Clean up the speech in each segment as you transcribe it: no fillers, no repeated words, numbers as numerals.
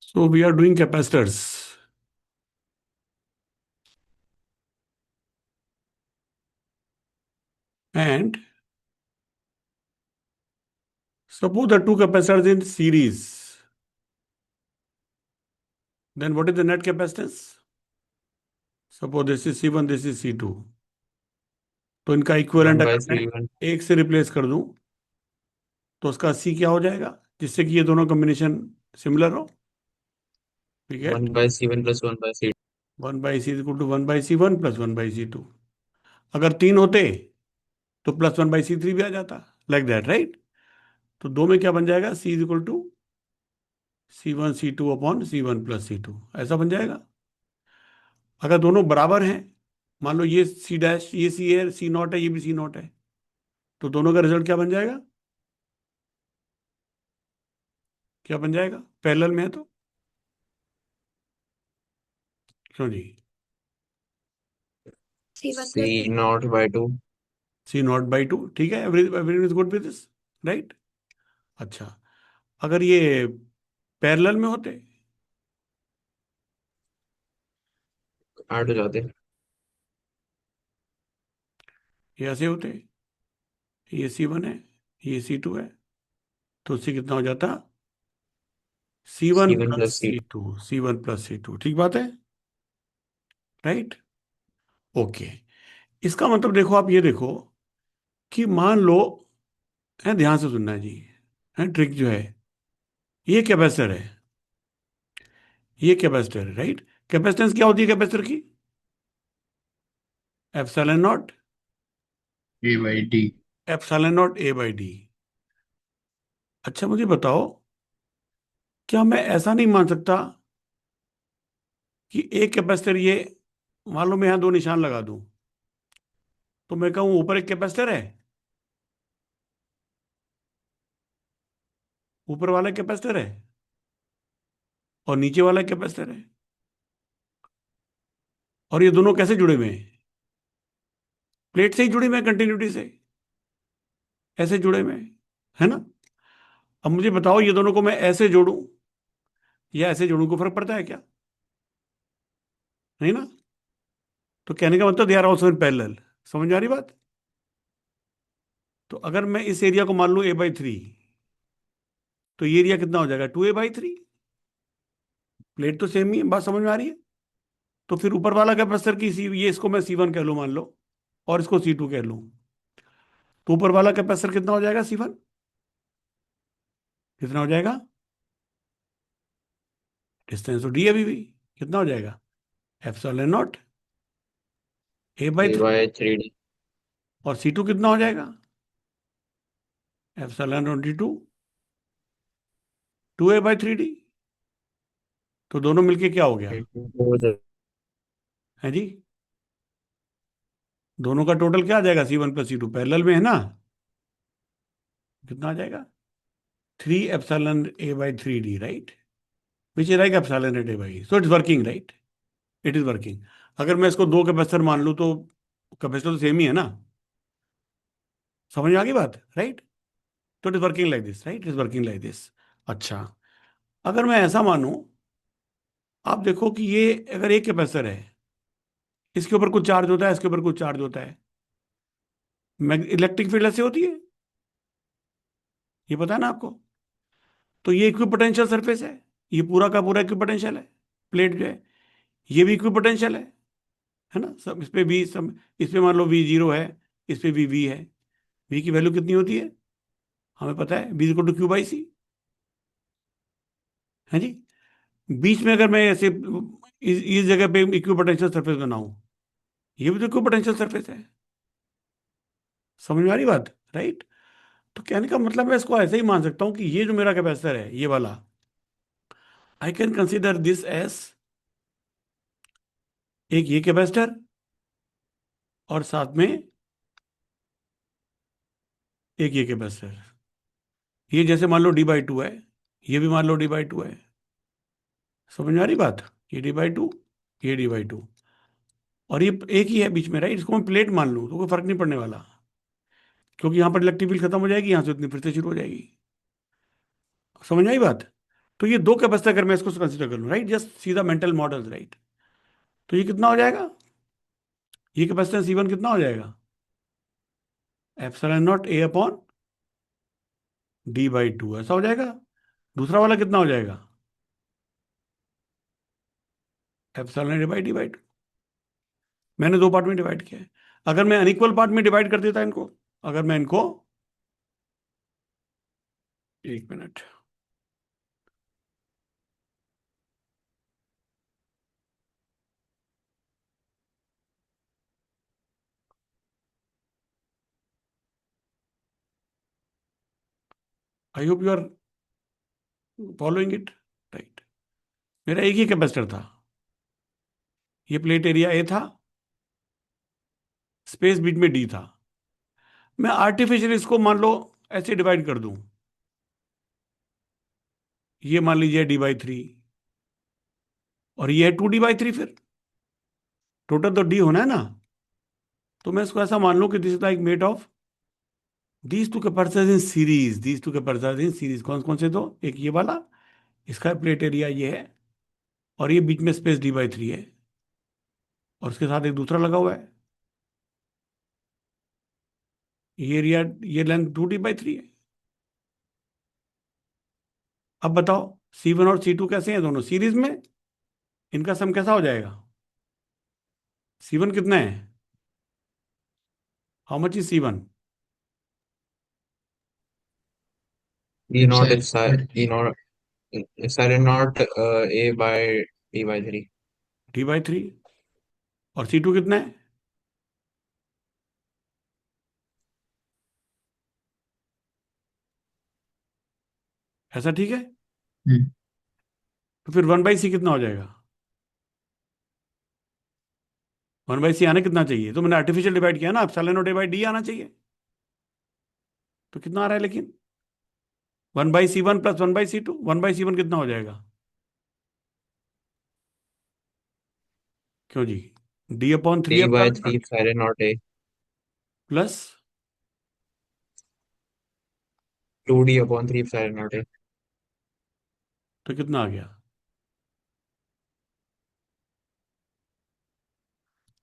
So we are doing capacitors. And suppose the two capacitors in series. Then what is the net capacitance? Suppose this is C1, this is C2. तो इनका one equivalent by अगर मैं सी one. एक से replace कर दूं तो उसका C क्या हो जाएगा, जिससे कि ये दोनों कॉम्बिनेशन सिमिलर हो। We one get by C one plus one by C. 1/C = 1/C1 + 1/C2। अगर तीन होते तो +1/C3 भी आ जाता, लाइक दैट, राइट। तो दो में क्या बन जाएगा, C = C1 C2/C1 + C2, ऐसा बन जाएगा। अगर दोनों बराबर हैं, मान लो ये सी डैश, ये सी है, सी नॉट है, ये भी सी नॉट है, तो दोनों का रिजल्ट क्या बन जाएगा, क्या बन जाएगा, पैरेलल में है तो। क्यों जी। सी नॉट बाई टू। C0/2, ठीक है, everything is good with this, right. अच्छा, अगर ये पैरेलल में होते, ऐड हो जाते। ये ऐसे होते, ये C1 है, ये C2 है, तो उससे कितना हो जाता, C one C one plus plus C C two C1 + C2, ठीक बात है, राइट। ओके। इसका मतलब देखो, आप ये देखो कि मान लो, है, ध्यान से सुनना है जी, है ट्रिक जो है, ये कैपेसिटर है, ये कैपेसिटर है, राइट। कैपेसिटेंस क्या होती है कैपेसिटर की, ε0, A/D। ε0 A/D। अच्छा मुझे बताओ, क्या मैं ऐसा नहीं मान सकता कि एक कैपेसिटर ये, मान लो मैं यहां दो निशान लगा दूं, तो मैं कहूं ऊपर एक कैपेसिटर है, ऊपर वाला कैपेसिटर है और नीचे वाला कैपेसिटर है, और ये दोनों कैसे जुड़े हुए हैं, प्लेट से ही जुड़े हुए हैं, कंटिन्यूटी से, ऐसे जुड़े हुए हैं, है ना। अब मुझे बताओ, ये दोनों को मैं ऐसे जोड़ूं या ऐसे जोड़ूं, को फर्क पड़ता है क्या, नहीं ना। तो कहने का मतलब they are also in parallel. समझ में आ रही बात। तो अगर मैं इस एरिया को मान लूं A/3, तो ये एरिया कितना हो जाएगा, 2A/3। प्लेट तो सेम ही है, बात समझ में आ रही है। तो फिर ऊपर वाला कैपेसिटर की सी, ये इसको मैं C1 कह लूं मान लो, और इसको C2 कह लूं, तो ऊपर वाला कैपेसिटर कितना हो जाएगा, C1 कितना हो जाएगा, डिस्टेंस तो डी अभी भी, कितना हो जाएगा, ε0 A by A three by three D. और C2 कितना हो जाएगा, ε/22 2A/3D। तो दोनों मिलके क्या हो गया, है जी, दोनों का टोटल क्या आ जाएगा, C1 + C2, पैरेलल में है ना, कितना आ जाएगा, 3ε/A/3D, right, which is like ε/A/, so it's working, right, it is working. अगर मैं इसको दो कैपेसिटर मान लूं तो कैपेसिटर तो सेम ही है ना, समझ में आ गई बात, राइट। तो it is working like this, right, it is working like this. अच्छा, अगर मैं ऐसा मानूं, आप देखो कि ये अगर एक कैपेसिटर है, इसके ऊपर कुछ चार्ज होता है, इसके ऊपर कुछ चार्ज होता है, इलेक्ट्रिक फील्ड ऐसे होती है, ये पता है ना आपको। तो ये इक्विपोटेंशियल सरफेस है, ये पूरा का पूरा इक्विपोटेंशियल है, प्लेट जो है, ये भी इक्विपोटेंशियल है ना, सब इस पे भी, सब इस पे मान लो V0 है, इस पे भी V है। V की वैल्यू कितनी होती है, हमें पता है, V = Q/C, है जी। बीच में अगर मैं ऐसे इस जगह पे इक्विपोटेंशियल सरफेस बनाऊं, ये भी तो इक्विपोटेंशियल सरफेस है, समझ में आ रही बात, राइट। तो कहने का मतलब मैं इसको ऐसे ही मान सकता हूं कि ये जो मेरा कैपेसिटर है, ये वाला, I can consider this as एक ये कैपेसिटर, और साथ में एक ये कैपेसिटर। ये जैसे मान लो D/2 है, ये भी मान लो D/2 है, समझ में आ रही बात, ये D/2, ये D/2, और ये एक ही है बीच में, राइट। इसको मैं प्लेट मान लूं तो कोई फर्क नहीं पड़ने वाला, क्योंकि यहां पर इलेक्ट्रिक फील्ड खत्म हो जाएगी, यहां से उतनी फिर से शुरू हो जाएगी। समझ में आई बात। तो ये दो कैपेसिटर अगर मैं इसको कंसिडर कर लूँ, राइट, जस्ट सीधा मेंटल मॉडल, राइट, तो ये कितना हो जाएगा, ये कैपेसिटेंस C1 कितना हो जाएगा, epsilon not A upon D/2 ऐसा हो जाएगा। दूसरा वाला कितना हो जाएगा, एप्सिलॉन A/D/2। मैंने दो पार्ट में डिवाइड किया है। अगर मैं अनइक्वल पार्ट में डिवाइड कर देता इनको, अगर मैं इनको, एक minute, I hope you are following it, right. मेरा एक ही कैपेसिटर था, ये प्लेट एरिया A था, स्पेस बीच में D था। मैं आर्टिफिशियल इसको मान लो ऐसे डिवाइड कर दूं, ये मान लीजिए D/3 और ये है 2D/3, फिर टोटल तो D होना है ना। तो मैं इसको ऐसा मान लूं कि this is like made of these two capacitors in series, these two capacitors in series. कौन कौन से दो, एक ये वाला, इसका प्लेट एरिया ये है, और ये बीच में स्पेस D/3 है, और उसके साथ एक दूसरा लगा हुआ है, ये एरिया, ये लेंथ 2D/3 है। अब बताओ C1 और C2 कैसे हैं, दोनों सीरीज में, इनका सम कैसा हो जाएगा, C1 कितना है, how much is C1, E naught Epsilon E naught epsilon naught A by D/3. D/3, और C2 कितना है, ऐसा ठीक है। हम्म, तो फिर 1/C कितना हो जाएगा, 1/C आने कितना चाहिए, तो मैंने आर्टिफिशियल डिवाइड किया ना, एप्सिलॉन नॉट A/D आना चाहिए। तो कितना आ रहा है लेकिन, 1/C1 प्लस 1/C2, 1/C1 कितना हो जाएगा, क्यों जी, D/3 epsilon D/3 naught epsilon naught A. Plus 2D/3 epsilon naught A. तो कितना आ गया,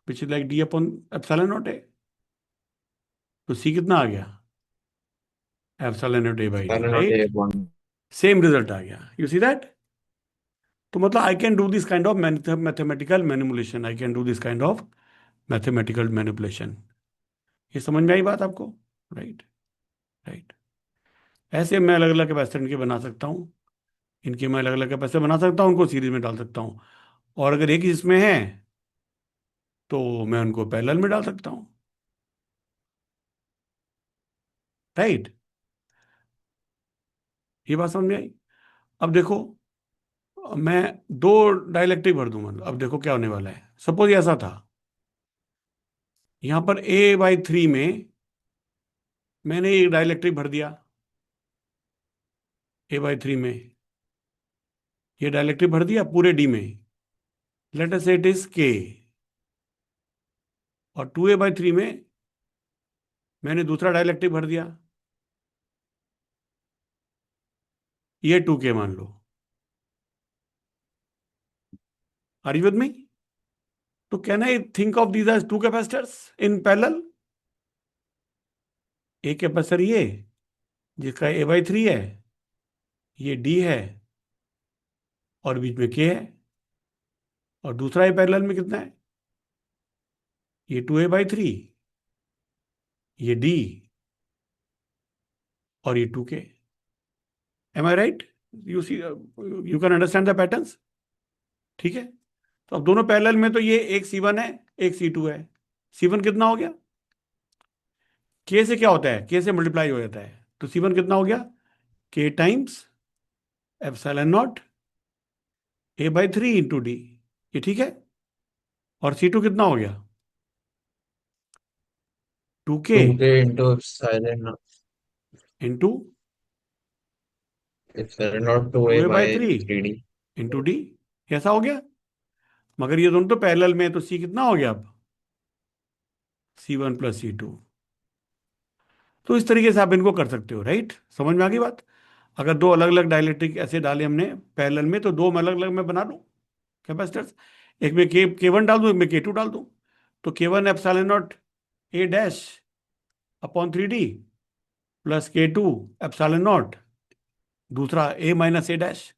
विच इज लाइक D/एप्सिलॉन नॉट A। तो C कितना आ गया, epsilon naught A/D, Epsilon naught A right. upon. Same result आ गया, यू सी दैट। तो मतलब I can do this kind of mathematical manipulation, I can do this kind of mathematical manipulation. ये समझ में आई बात आपको, राइट, राइट। ऐसे मैं अलग अलग कैपेसिटर इनके बना सकता हूँ, इनके मैं अलग अलग कैपेसिटर बना सकता हूँ, उनको सीरीज में डाल सकता हूँ, और अगर एक ही इसमें है तो मैं उनको पैरेलल में डाल सकता हूँ, राइट। ये बात समझ में आई। अब देखो, मैं दो डाइलेक्ट्रिक भर दूं, मतलब अब देखो क्या होने वाला है। सपोज ऐसा था, यहां पर A/3 में मैंने एक डाइलेक्ट्रिक भर दिया, A/3 में ये डाइलेक्ट्रिक भर दिया पूरे D में, लेट अस से इट इज K। और 2A/3 में मैंने दूसरा डाइलेक्ट्रिक भर दिया, ये 2K मान लो। Are you with me. तो can I think of these as two capacitors in parallel. एक कैपेसिटर ये जिसका A/3 है, ये D है, और बीच में K है, और दूसरा ये पैरेलल में कितना है, ये 2A/3, ये D, और ये 2K। Am I right, you see, you can understand the patterns, ठीक है। तो अब दोनों पैरेलल में तो ये एक C1 है, एक C2 है। C1 कितना हो गया, K से क्या होता है, K से मल्टीप्लाई हो जाता है, तो C1 कितना हो गया, K times epsilon not A/3 into D, ये ठीक है। और C2 कितना हो गया, 2K 2K into into epsilon naught two 2A A by by three 3D. Into D, ऐसा हो गया। मगर ये दोनों तो पैरेलल में है, तो C कितना हो गया अब, C1 प्लस C2। तो इस तरीके से आप इनको कर सकते हो, राइट, समझ में आ गई बात। अगर दो अलग अलग डाइलेक्ट्रिक ऐसे डाले हमने पैरेलल में, तो दो में अलग अलग मैं बना लूँ कैपेसिटर्स। एक में के वन डाल दूँ, एक में के टू डाल दूँ। तो K one epsilon naught A dash upon 3D plus K two epsilon naught दूसरा A minus A dash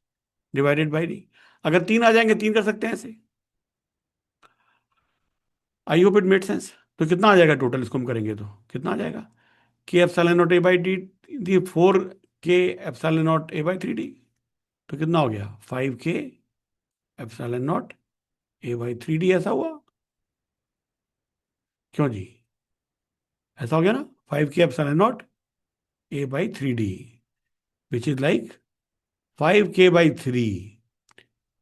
divided by D. अगर तीन आ जाएंगे, तीन कर सकते हैं ऐसे। I hope it made sense. तो कितना आ जाएगा टोटल, इसको हम करेंगे तो कितना आ जाएगा? K epsilon naught A by D दी 4 K epsilon naught A by 3D। तो कितना हो गया? 5 K epsilon naught A by 3D। ऐसा हुआ क्यों जी? ऐसा हो गया ना, 5 K epsilon naught A by 3D which is like 5 के/3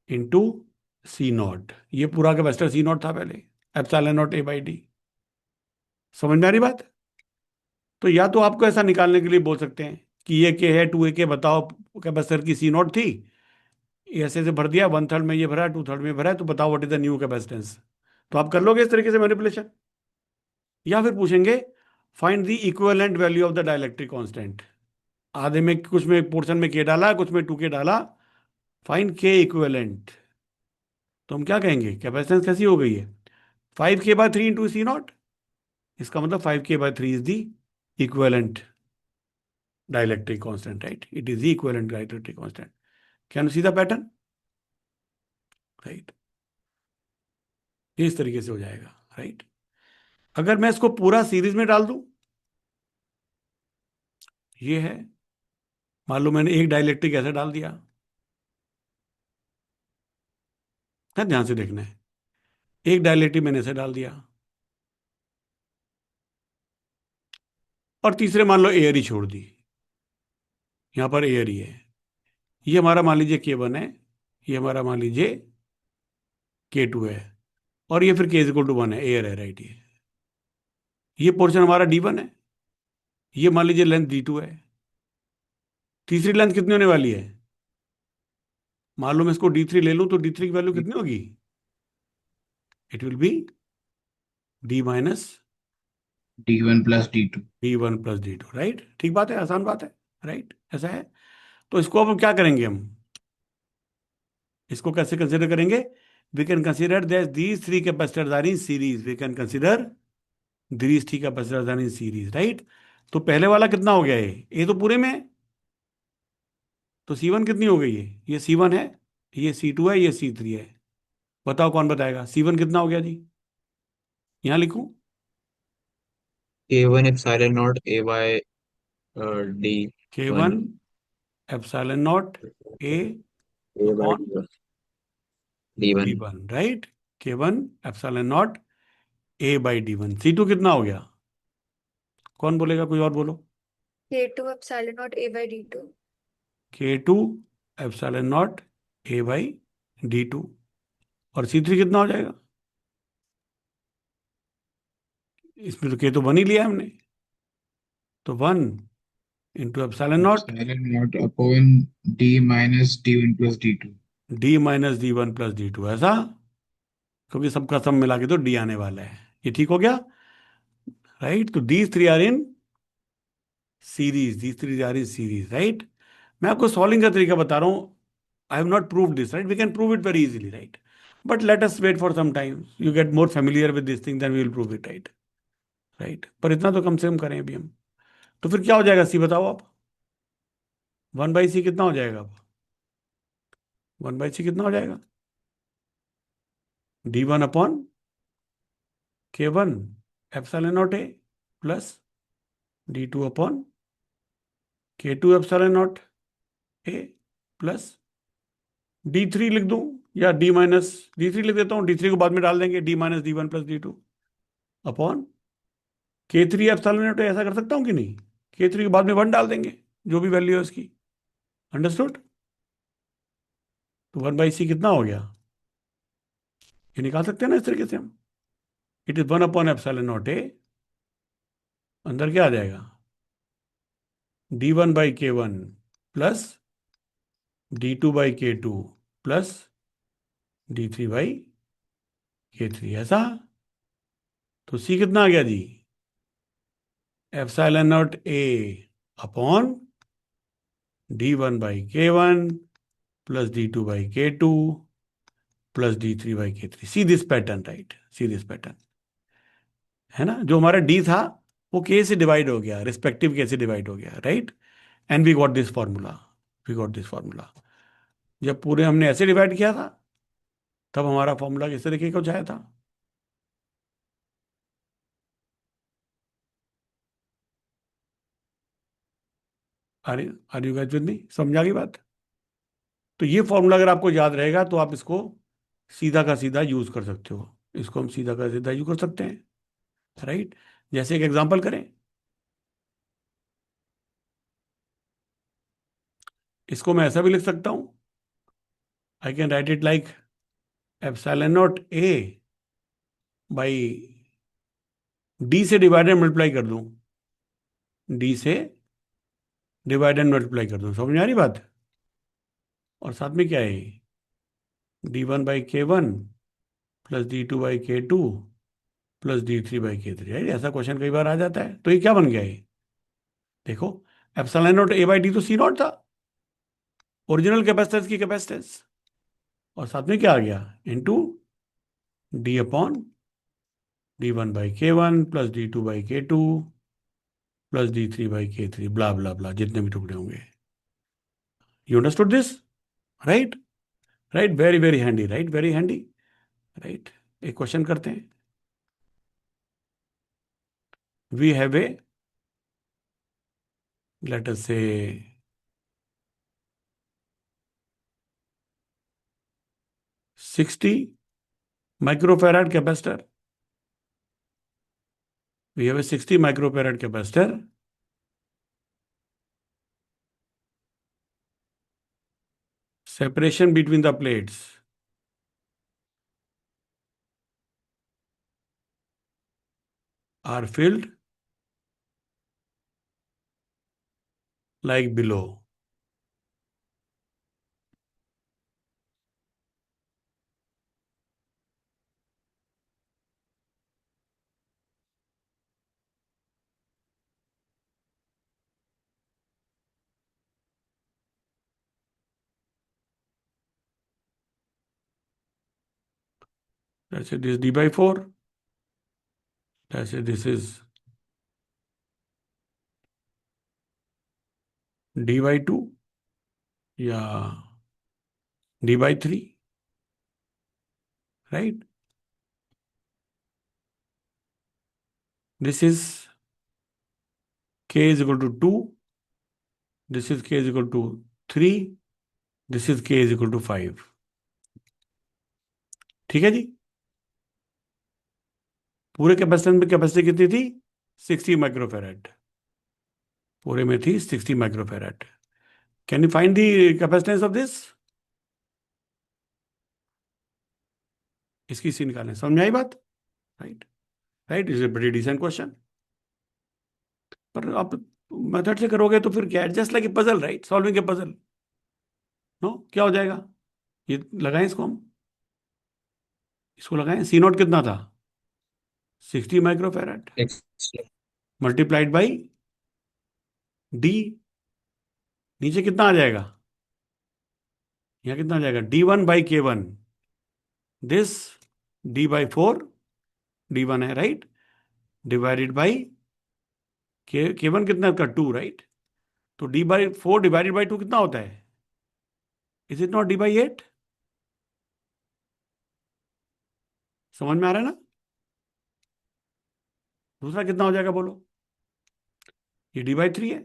इंटू C0। ये पूरा कैपेसिटर C0 था पहले, epsilon naught A by D. समझ में आ रही बात? तो या तो आपको ऐसा निकालने के लिए बोल सकते हैं कि ये के है, 2 A के बताओ कैपेसिटर की C0 थी, ये ऐसे से भर दिया, 1/3 में ये भरा, 2/3 में भरा है, तो बताओ what is the new capacitance. तो आप कर लोगे इस तरीके से मैनिपुलेशन। या फिर पूछेंगे find the equivalent value of the dielectric constant. आधे में कुछ में पोर्शन में के डाला, कुछ में 2K डाला, फाइंड के इक्विवेलेंट। तो हम क्या कहेंगे, कैपेसिटेंस कैसी हो गई है? 5K/3 into C0। इसका मतलब 5K/3 is the equivalent dielectric constant, right? It is the equivalent dielectric constant. Can you see the pattern? Right, इस तरीके से हो जाएगा, राइट? अगर मैं इसको पूरा सीरीज में डाल दूं, ये है, मान लो मैंने एक डाइलेक्ट्रिक ऐसे डाल दिया है, ध्यान से देखना है। एक डाइलेक्ट्रिक मैंने ऐसे डाल दिया, और तीसरे मान लो एयर ही छोड़ दी। यहां पर एयर ही है। ये हमारा मान लीजिए K1 है, ये हमारा मान लीजिए K2 है, और ये फिर K=1 है, एयर है, राइट? ये पोर्शन हमारा D1 है। ये मान लीजिए लेंथ D2 है। तीसरी लेंथ कितनी होने वाली है? मान लो मैं इसको D3 ले लूं, तो D3 की वैल्यू कितनी होगी? It will B D minus D1 plus D2. D1 plus D2, right? ठीक बात है, आसान बात है, राइट? ऐसा है। तो इसको अब हम क्या करेंगे, हम इसको कैसे कंसिडर करेंगे? We can consider that these three capacitors are in series. We can consider these three capacitors are in series, right? तो पहले वाला कितना हो गया? ये तो पूरे में है, तो C1 कितनी हो गई है? ये C1 है, ये C2 है, ये C3 है। बताओ कौन बताएगा C1 कितना हो गया जी? यहां लिखूं? K1 epsilon naught A by K1 D1 epsilon naught A A by upon D1 D1 D1, right? K1 epsilon naught A by D1। C2 कितना हो गया? कौन बोलेगा, कोई और बोलो। K2 epsilon naught A by D2. K2 epsilon naught A by D2। और C3 कितना हो जाएगा? इसमें तो K तो 1 ही लिया हमने, तो 1 into epsilon not Epsilon naught upon D minus D1 plus D2. D minus D1 plus D2, ऐसा? क्योंकि सबका सम मिला के तो D आने वाला है। ये ठीक हो गया, राइट? तो these three are in series, these three are in series, right? मैं आपको सॉल्विंग का तरीका बता रहा हूं। I have not proved this, right? We can prove it very easily, right? But let us wait for some time, you get more familiar with this thing, then we will prove it, right? Right, पर इतना तो कम से कम करें अभी हम। तो फिर क्या हो जाएगा C बताओ आप? 1/C कितना हो जाएगा अब? 1/C कितना हो जाएगा? D1 upon K1 epsilon naught ए plus D2 upon K2 epsilon naught ए प्लस D3 लिख दूं, या D-D3 लिख देता हूं, D3 को बाद में डाल देंगे, D-D1 plus D2 upon K3 epsilon naught ए। ऐसा कर सकता हूं कि नहीं? K3 के बाद में 1 डाल देंगे, जो भी वैल्यू है उसकी। अंडरस्टूड? तो 1/C कितना हो गया? ये निकाल सकते हैं ना इस तरीके से हम। इट इज 1/एप्सिलॉन नॉट ए, अंदर क्या आ जाएगा? D1/K1 plus D2/K2 plus D3/K3, ऐसा? तो C कितना आ गया जी? Epsilon naught A upon D1 by K1 plus D2 by K2 plus D3 by K3. See this pattern, right? See this pattern. है ना, जो हमारा D था वो K से डिवाइड हो गया, रिस्पेक्टिव K से डिवाइड हो गया, right? And we got this formula, we got this formula. जब पूरे हमने ऐसे डिवाइड किया था तब हमारा फॉर्मूला किस तरीके का आया था? Are you guys with me? समझा की बात? तो ये फॉर्मूला अगर आपको याद रहेगा तो आप इसको सीधा का सीधा यूज कर सकते हो, इसको हम सीधा का सीधा यूज कर सकते हैं, राइट? जैसे एक एग्जांपल करें, इसको मैं ऐसा भी लिख सकता हूं, I can write it like epsilon naught A by D से डिवाइड एंड मल्टीप्लाई कर दूं, डी से डिवाइड एंड मल्टीप्लाई कर दूं। समझ में आ रही बात? और साथ में क्या है, D1 by K1 plus D2 by K2 plus D3 by K3, right? ऐसा क्वेश्चन कई बार आ जाता है। तो ये क्या बन गया? ये देखो, epsilon naught A by D तो सी नॉट था, ओरिजिनल कैपेसिटेंस की कैपेसिटेंस, और साथ में क्या आ गया? Into D upon D1 by K1 plus D2 by K2 plus D3 by K3, blah blah blah, जितने भी टुकड़े होंगे। You understood this, right? Right, very very handy, right? Very handy, right? एक क्वेश्चन करते हैं। We have a, let us say, 60 microfarad capacitor. We have a 60 microfarad capacitor. Separation between the plates are filled like below. Let's say this D by 4. Let's say this is D by 2 या D by 3, right? This is K is equal to 2. This is K is equal to 3. This is K is equal to 5. ठीक है जी? पूरे capacitance में capacity कितनी थी? 60 microfarad. पूरे में थी 60 microfarad. Can you find the capacitance of this? इसकी सी निकालें। समझ में आई बात? Right, right, is a very decent question. पर आप मेथड से करोगे तो फिर क्या, just like a puzzle, right? Solving a puzzle. No, क्या हो जाएगा? ये लगाएं इसको, हम इसको लगाएं। सी नॉट कितना था? 60 माइक्रोफेरेड मल्टीप्लाइड बाई डी, नीचे कितना आ जाएगा? यहाँ कितना आ जाएगा? D1 by K1, this D by 4, D1 है, राइट? डिवाइडेड बाई K1 कितना का? 2, राइट? तो D बाई 4 डिवाइडेड बाई 2 कितना होता है? Is it not D by 8? समझ में आ रहा है ना? दूसरा कितना हो जाएगा बोलो? ये D बाई 3 है,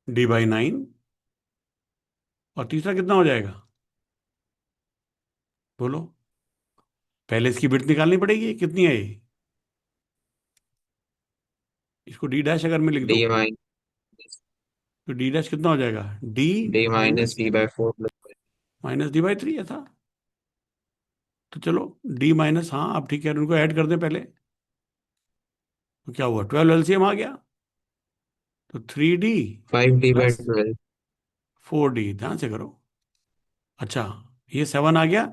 D बाई 9, और तीसरा कितना हो जाएगा बोलो? पहले इसकी बिट निकालनी पड़ेगी, कितनी है ये? इसको D डैश अगर मैं लिख दूं तो D डैश कितना हो जाएगा? D minus D by 4 minus D by 3 ऐसा। तो चलो D माइनस, हाँ आप ठीक है, उनको ऐड कर दें पहले। तो क्या हुआ? 12 एलसीएम आ गया, तो 3D 5D by plus 12 4D, ध्यान से करो। अच्छा, ये 7 आ गया,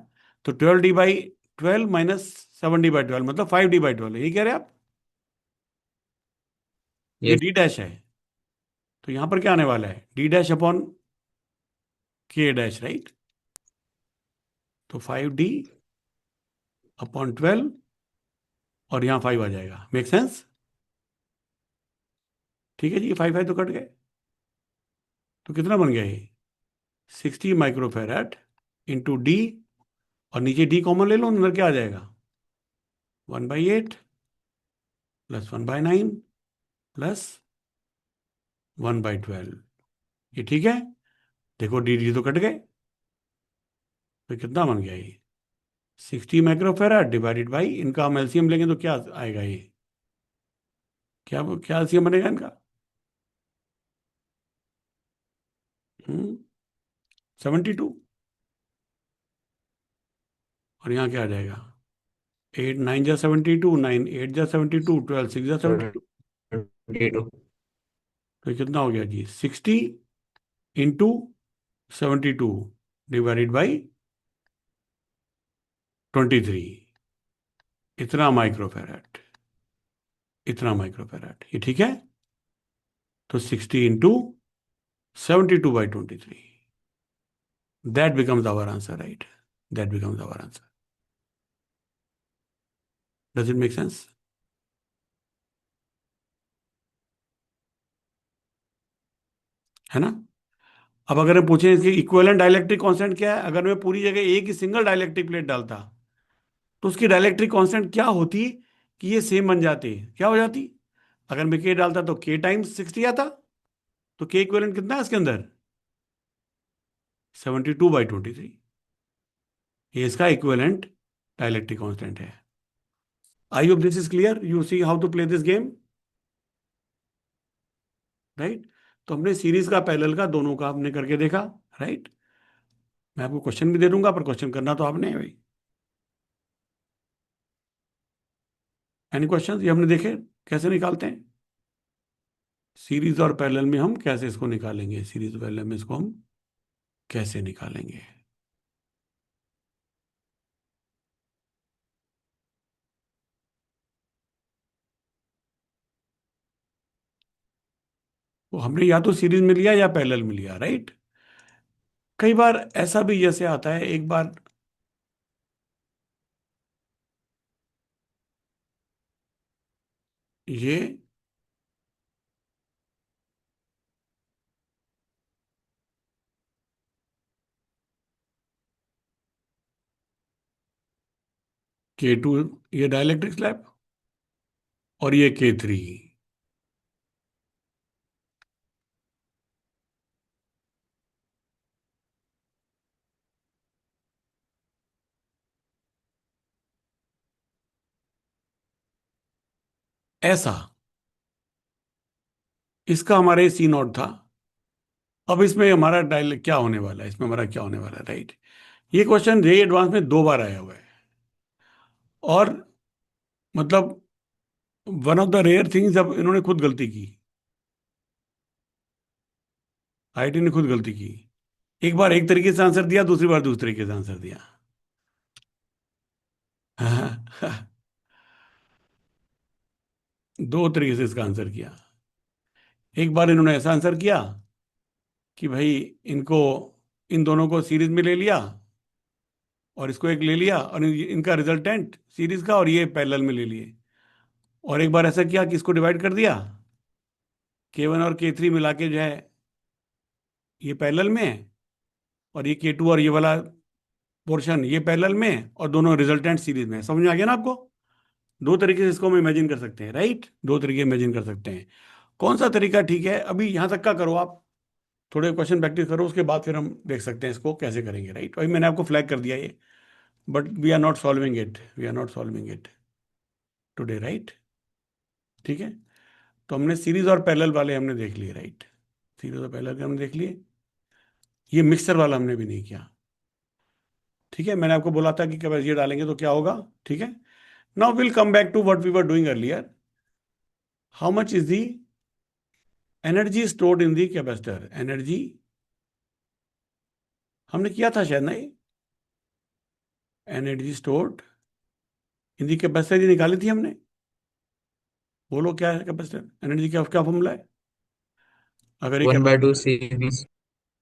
तो 12D by 12 minus 7D by 12 मतलब 5D बाई 12, यही कह रहे हैं आप? ये Yes. डी डैश है, तो यहां पर क्या आने वाला है, डी डैश अपॉन के डैश, राइट। तो 5D अपॉन 12 और यहाँ 5 आ जाएगा, मेक सेंस। ठीक है जी, ये 5 तो कट गए, तो कितना बन गया ये 60 माइक्रोफेराड इंटू डी, और नीचे डी कॉमन ले लो, अंदर क्या आ जाएगा 1/8 प्लस 1/9 प्लस 1/12। ये ठीक है, देखो डी डी तो कट गए, तो कितना बन गया ये 60 माइक्रोफेराड डिवाइडेड बाई, इनका हम एलसीएम लेंगे तो क्या आएगा ये, क्या क्या एलसीएम बनेगा इनका 72, और यहाँ क्या आ जाएगा 8 9 जा 72, 9 8 जा 72, 12 6 जा 72, 22. तो ये कितना हो गया जी 60 इंटू 72 डिवाइडेड बाई 23, इतना माइक्रोफेराड, इतना माइक्रोफेराड, ये ठीक है। तो 60 into 72/23, that becomes our answer, right, that becomes our answer. Does it make sense? है ना। अब अगर हम पूछें इसकी इक्विवेलेंट डाइलेक्ट्रिक कांस्टेंट क्या है, अगर मैं पूरी जगह एक ही सिंगल डाइलेक्ट्रिक प्लेट डालता तो उसकी डाइलेक्ट्रिक कांस्टेंट क्या होती कि ये सेम बन जाते, क्या हो जाती, अगर मैं के डालता तो के टाइम्स 60 आता, तो के इक्विवेलेंट कितना है इसके अंदर 72/23, ये इसका इक्विवेलेंट डाइलेक्ट्रिक कांस्टेंट है। I hope this is clear, you see how to play this game, right. तो हमने सीरीज का पैरेलल का दोनों का हमने करके देखा, राइट। मैं आपको क्वेश्चन भी दे दूंगा, पर क्वेश्चन करना तो आपने है भाई। एनी क्वेश्चन, ये हमने देखे कैसे निकालते हैं सीरीज और पैरेलल में, हम कैसे इसको निकालेंगे, सीरीज और पैरेलल में इसको हम कैसे निकालेंगे। तो हमने या तो सीरीज में लिया या पैरेलल में लिया, राइट। कई बार ऐसा भी जैसे आता है, एक बार ये K2, ये डाइलेक्ट्रिक स्लैब, और ये K3, ऐसा, इसका हमारे सी नॉट था। अब इसमें हमारा डायल क्या होने वाला है, इसमें हमारा क्या होने वाला है, राइट। ये क्वेश्चन रे एडवांस में 2 बार आया हुआ है, और मतलब one of the rare things, अब इन्होंने खुद गलती की, आईआईटी ने खुद गलती की। एक बार एक तरीके से आंसर दिया, दूसरी बार दूसरे तरीके से आंसर दिया। दो तरीके से इसका आंसर किया। एक बार इन्होंने ऐसा आंसर किया कि भाई इनको, इन दोनों को सीरीज में ले लिया, और इसको एक ले लिया, और इनका रिजल्टेंट सीरीज का, और ये पैरेलल में ले लिए। और एक बार ऐसा किया कि इसको डिवाइड कर दिया, K1 और K3 मिला के जो है ये पैरेलल में है, और ये K2 और ये वाला पोर्शन ये पैरेलल में, और दोनों रिजल्टेंट सीरीज में है। समझ में आ गया ना आपको। दो तरीके से इसको हम इमेजिन कर सकते हैं, राइट, दो तरीके इमेजिन कर सकते हैं। कौन सा तरीका ठीक है, अभी यहां तक का करो आप, थोड़े क्वेश्चन प्रैक्टिस करो, उसके बाद फिर हम देख सकते हैं इसको कैसे करेंगे, राइट। अभी मैंने आपको फ्लैग कर दिया ये, but we are not solving it, we are not solving it today, right. ठीक है, तो हमने सीरीज और पैरेलल वाले हमने देख लिए, राइट, सीरीज और पैरेलल के हमने देख लिए, ये मिक्सर वाला हमने भी नहीं किया। ठीक है, मैंने आपको बोला था कि कब ये डालेंगे तो क्या होगा। ठीक है, now will come back to what we were doing earlier. How much is the energy stored in the capacitor, energy हमने किया था शायद, नहीं, energy stored in the capacitor निकाली थी हमने। बोलो क्या है कैपेसिटर एनर्जी, क्या क्या फॉर्मूला है? अगर ये 1/2 CV।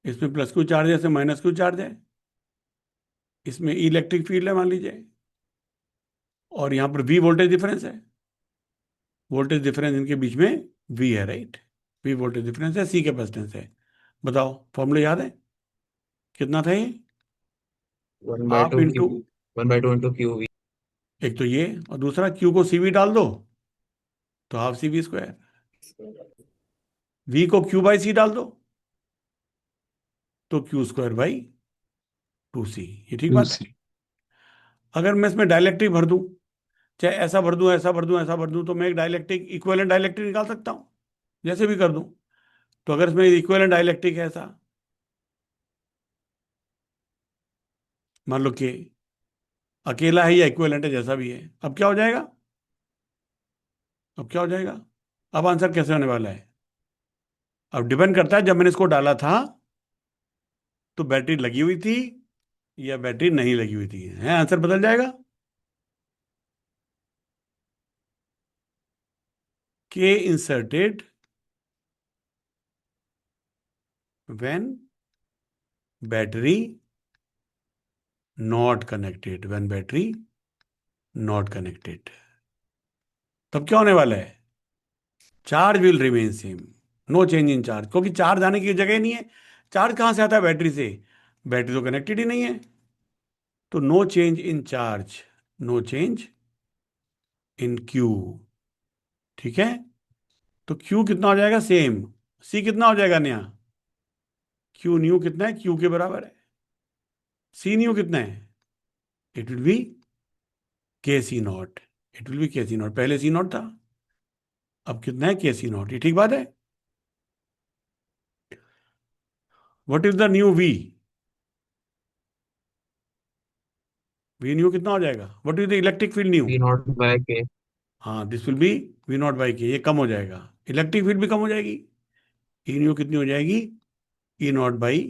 इसमें प्लस क्यू चार्ज है, इसमें माइनस क्यू चार्ज है, इसमें इलेक्ट्रिक फील्ड है मान लीजिए, और यहाँ पर वी वोल्टेज डिफरेंस है। वोल्टेज डिफरेंस इनके बीच में वी है, राइट? वी वोल्टेज डिफरेंस है, सी कैपेसिटेंस है। बताओ फॉर्मूला याद है? कितना था ये? One by half two into, Q 1/2 into QV। एक तो ये, और दूसरा क्यू को सीवी डाल दो तो half C V square, V को क्यू बाई सी डाल दो तो क्यू स्क्वायर बाई 2c। ये ठीक बात है? 2c। अगर मैं इसमें डायलेक्ट्रिक भर दूं, चाहे ऐसा भर दूं, ऐसा भर दूं, ऐसा भर दूं, तो मैं एक डायलेक्ट्रिक इक्विवेलेंट डायलेक्ट्रिक निकाल सकता हूं, जैसे भी कर दूं। तो अगर इसमें इक्विवेलेंट डायलेक्ट्रिक है ऐसा, मान लो कि अकेला है या इक्विवेलेंट है, जैसा भी है, अब क्या हो जाएगा? अब क्या हो जाएगा? अब आंसर कैसे होने वाला है? अब डिपेंड करता है, जब मैंने इसको डाला था तो बैटरी लगी हुई थी या बैटरी नहीं लगी हुई थी, है? आंसर बदल जाएगा। K inserted when battery not connected, when battery not connected. तब क्या होने वाला है? Charge will remain same, no change in charge, क्योंकि चार्ज आने की जगह ही नहीं है। चार्ज कहां से आता है? बैटरी से। बैटरी तो कनेक्टेड ही नहीं है, तो no change in charge, no change in Q. ठीक है? तो क्यू कितना हो जाएगा? सेम। सी कितना हो जाएगा नया? क्यू न्यू कितना है? क्यू के बराबर है। सी न्यू कितना है? इट विल बी के C not. It will B के सी नॉट, पहले सी नॉट था, अब कितना है? के सी नॉट। ये ठीक बात है? What is the new V? V new कितना हो जाएगा? What is the electric field new? V0/K। हाँ, this will be V naught by K, ये कम हो जाएगा, इलेक्ट्रिक फील्ड भी कम हो जाएगी। ई न्यू कितनी हो जाएगी? ई नॉट बाई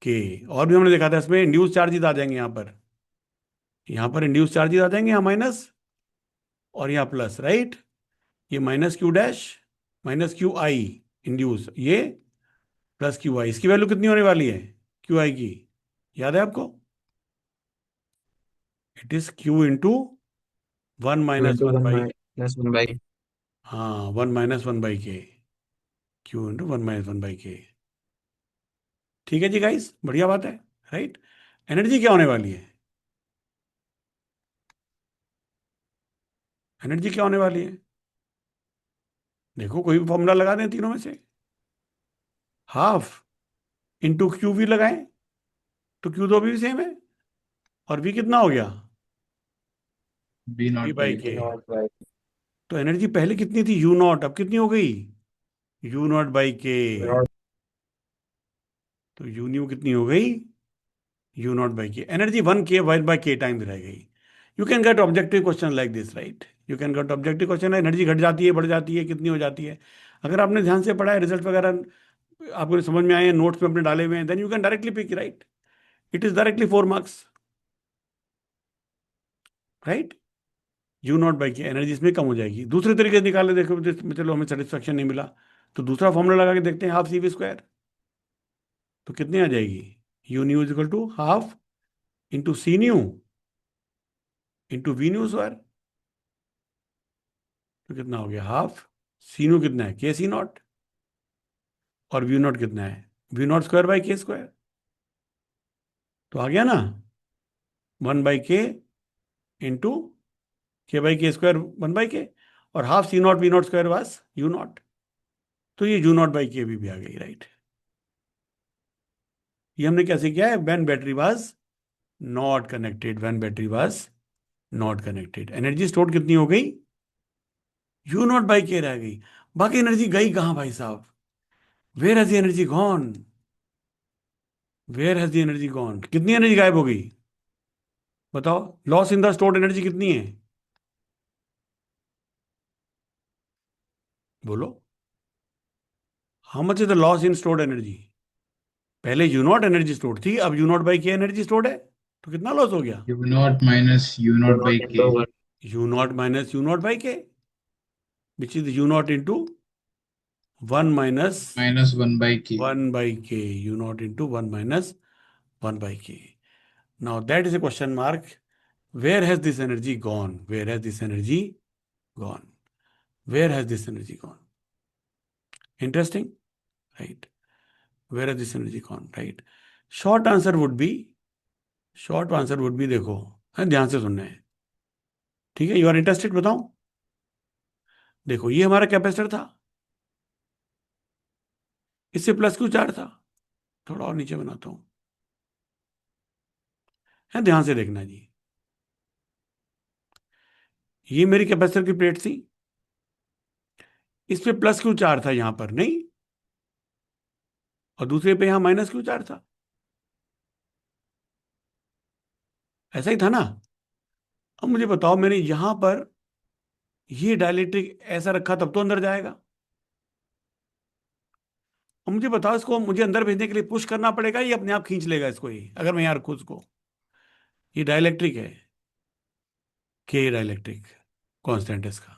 के। और भी हमने देखा था इसमें इंड्यूस चार्जेस आ जाएंगे, यहाँ पर इंड्यूस चार्जेस आ जाएंगे, यहाँ माइनस और यहाँ प्लस, राइट? ये minus Q dash, minus Q I induce, ये प्लस क्यू आई। इसकी वैल्यू कितनी होने वाली है क्यू आई की? याद है आपको? It is Q into one two minus into one one by, minus one by. हाँ, वन माइनस वन बाई के, Q into one minus one by के। ठीक है जी गाइस, बढ़िया बात है, राइट? एनर्जी क्या होने वाली है? एनर्जी क्या होने वाली है? देखो, कोई भी फॉर्मूला लगा दें तीनों में से। हाफ इंटू क्यू वी लगाएं तो क्यू तो अभी भी सेम है, और वी कितना हो गया? b V not by by K. k। तो एनर्जी पहले कितनी थी? यू नॉट, अब कितनी हो गई? यू नॉट बाई के। तो यू न्यू कितनी हो गई? You naught by K. Energy one के वाई बाई के टाइम रह गई। You can get objective question like this, right? You can get objective question, energy घट जाती है, बढ़ जाती है, कितनी हो जाती है। अगर आपने ध्यान से पढ़ा है, रिजल्ट वगैरह आपको समझ में आए हैं, नोट्स में अपने डाले हुए हैं, then you can directly pick, right? It is directly 4 marks, right? U naught by K energy इसमें कम हो जाएगी। दूसरे तरीके से निकाले, देखो तो इसमें चलो हमें सेटिस्फेक्शन नहीं मिला, तो दूसरा फॉर्मूला लगा के देखते हैं, हाफ सी वी स्क्वायर। तो कितनी आ जाएगी? U new is equal to half into C new into V new square. तो कितना हो गया? हाफ सी न्यू कितना है? के सी नॉट, और वी नॉट कितना है? वी नॉट स्क्वायर बाई के स्क्वायर। तो आ गया ना, 1/k इंटू के बाई के स्क्वायर, 1/k, और half C naught V naught square was U naught. तो ये यू नॉट बाई के भी आ गई, राइट? ये हमने कैसे किया है? When battery was not connected, when battery was not connected. Energy store कितनी हो गई? यू नॉट बाई के रह गई। बाकी एनर्जी गई कहां भाई साहब? Where has the energy gone? Where has the energy gone? कितनी एनर्जी गायब हो गई? बताओ, loss in the stored energy कितनी है? बोलो, how much is the loss in stored energy? पहले यू नॉट एनर्जी स्टोर्ड थी, अब U naught by K energy stored है, तो कितना लॉस हो गया? u naught minus u naught by k। One. You not minus you naught by के, which is u naught into 1 minus minus 1 by k. 1 by k, u naught into 1 minus 1 by k. Now that is a question mark. Where has this energy gone? Where has this energy gone? Where has this energy gone? Interesting, right? Where has this energy gone, right? Short answer would be देखो, हाँ, ध्यान से सुनना है, ठीक है? You are interested? बताओ, देखो ये हमारा कैपेसिटर था, इससे प्लस क्यू चार्ज था, थोड़ा और नीचे बनाता हूं, है, ध्यान से देखना जी। ये मेरी कैपेसिटर की प्लेट थी, इस पे प्लस क्यू चार्ज था यहां पर, नहीं, और दूसरे पे यहां माइनस क्यू चार्ज था, ऐसा ही था ना? अब मुझे बताओ, मैंने यहां पर ये डायलेक्ट्रिक ऐसा रखा तब तो अंदर जाएगा। अब मुझे बताओ, इसको मुझे अंदर भेजने के लिए पुश करना पड़ेगा, ये अपने आप खींच लेगा इसको ही, अगर मैं यहां रखूं इसको? ये डायलेक्ट्रिक है, के डायलेक्ट्रिक कांस्टेंट है इसका।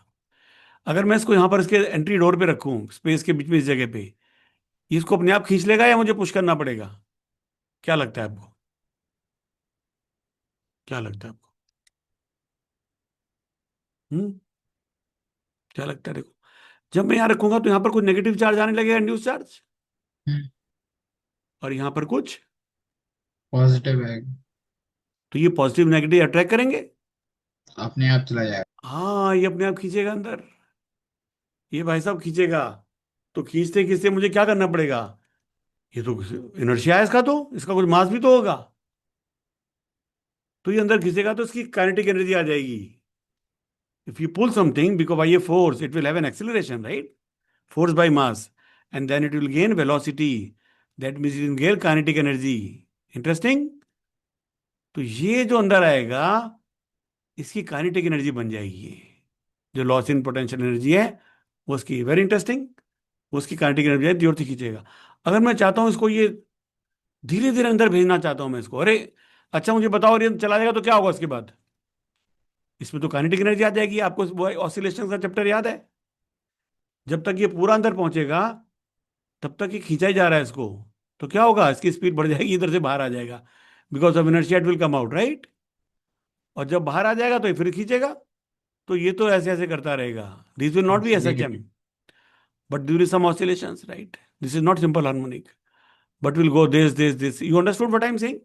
अगर मैं इसको यहां पर इसके एंट्री डोर पे रखूं, स्पेस के बीच में, इस जगह पे, ये इसको अपने आप खींच लेगा या मुझे पुश करना पड़ेगा? क्या लगता है आपको? क्या लगता है आपको? क्या लगता है? देखो, जब मैं यहां रखूंगा तो यहां पर कुछ नेगेटिव चार्ज आने लगेगा, इंड्यूस चार्ज, और यहां पर कुछ, पॉजिटिव है, तो ये पॉजिटिव नेगेटिव अट्रैक्ट करेंगे, अपने आप चला जाएगा। हाँ, ये अपने आप खींचेगा अंदर, ये भाई साहब खींचेगा। तो खींचते खींचते मुझे क्या करना पड़ेगा? ये तो इनर्शिया है इसका, तो इसका कुछ मास भी तो होगा, तो ये अंदर खींचेगा तो इसकी काइनेटिक एनर्जी आ जाएगी। If you pull something because by a force, it will have an acceleration, right? Force by mass, and then it will gain velocity. That means it will gain kinetic energy. Interesting? तो ये जो अंदर आएगा, इसकी kinetic energy बन जाएगी, ये जो लॉस इन पोटेंशियल एनर्जी है वो उसकी, वेरी इंटरेस्टिंग, उसकी काइनेटिक एनर्जी है, जोर से खींचेगा। अगर मैं चाहता हूं इसको ये धीरे धीरे अंदर भेजना चाहता हूं मैं इसको, अरे अच्छा मुझे बताओ, ये चला जाएगा तो क्या होगा उसके बाद? इसमें तो काइनेटिक एनर्जी आ जाएगी। आपको वो ऑसिलेशन का चैप्टर याद है? जब तक ये पूरा अंदर पहुंचेगा तब तक ये खींचा ही जा रहा है इसको, तो क्या होगा? इसकी स्पीड बढ़ जाएगी, इधर से बाहर आ जाएगा, because of inertia it will come out, right? और जब बाहर आ जाएगा तो ये फिर खींचेगा, तो ये तो ऐसे ऐसे करता रहेगा। This will not be S H M, but during some oscillations, right? This is not simple harmonic, but will go this. You understood what I'm saying?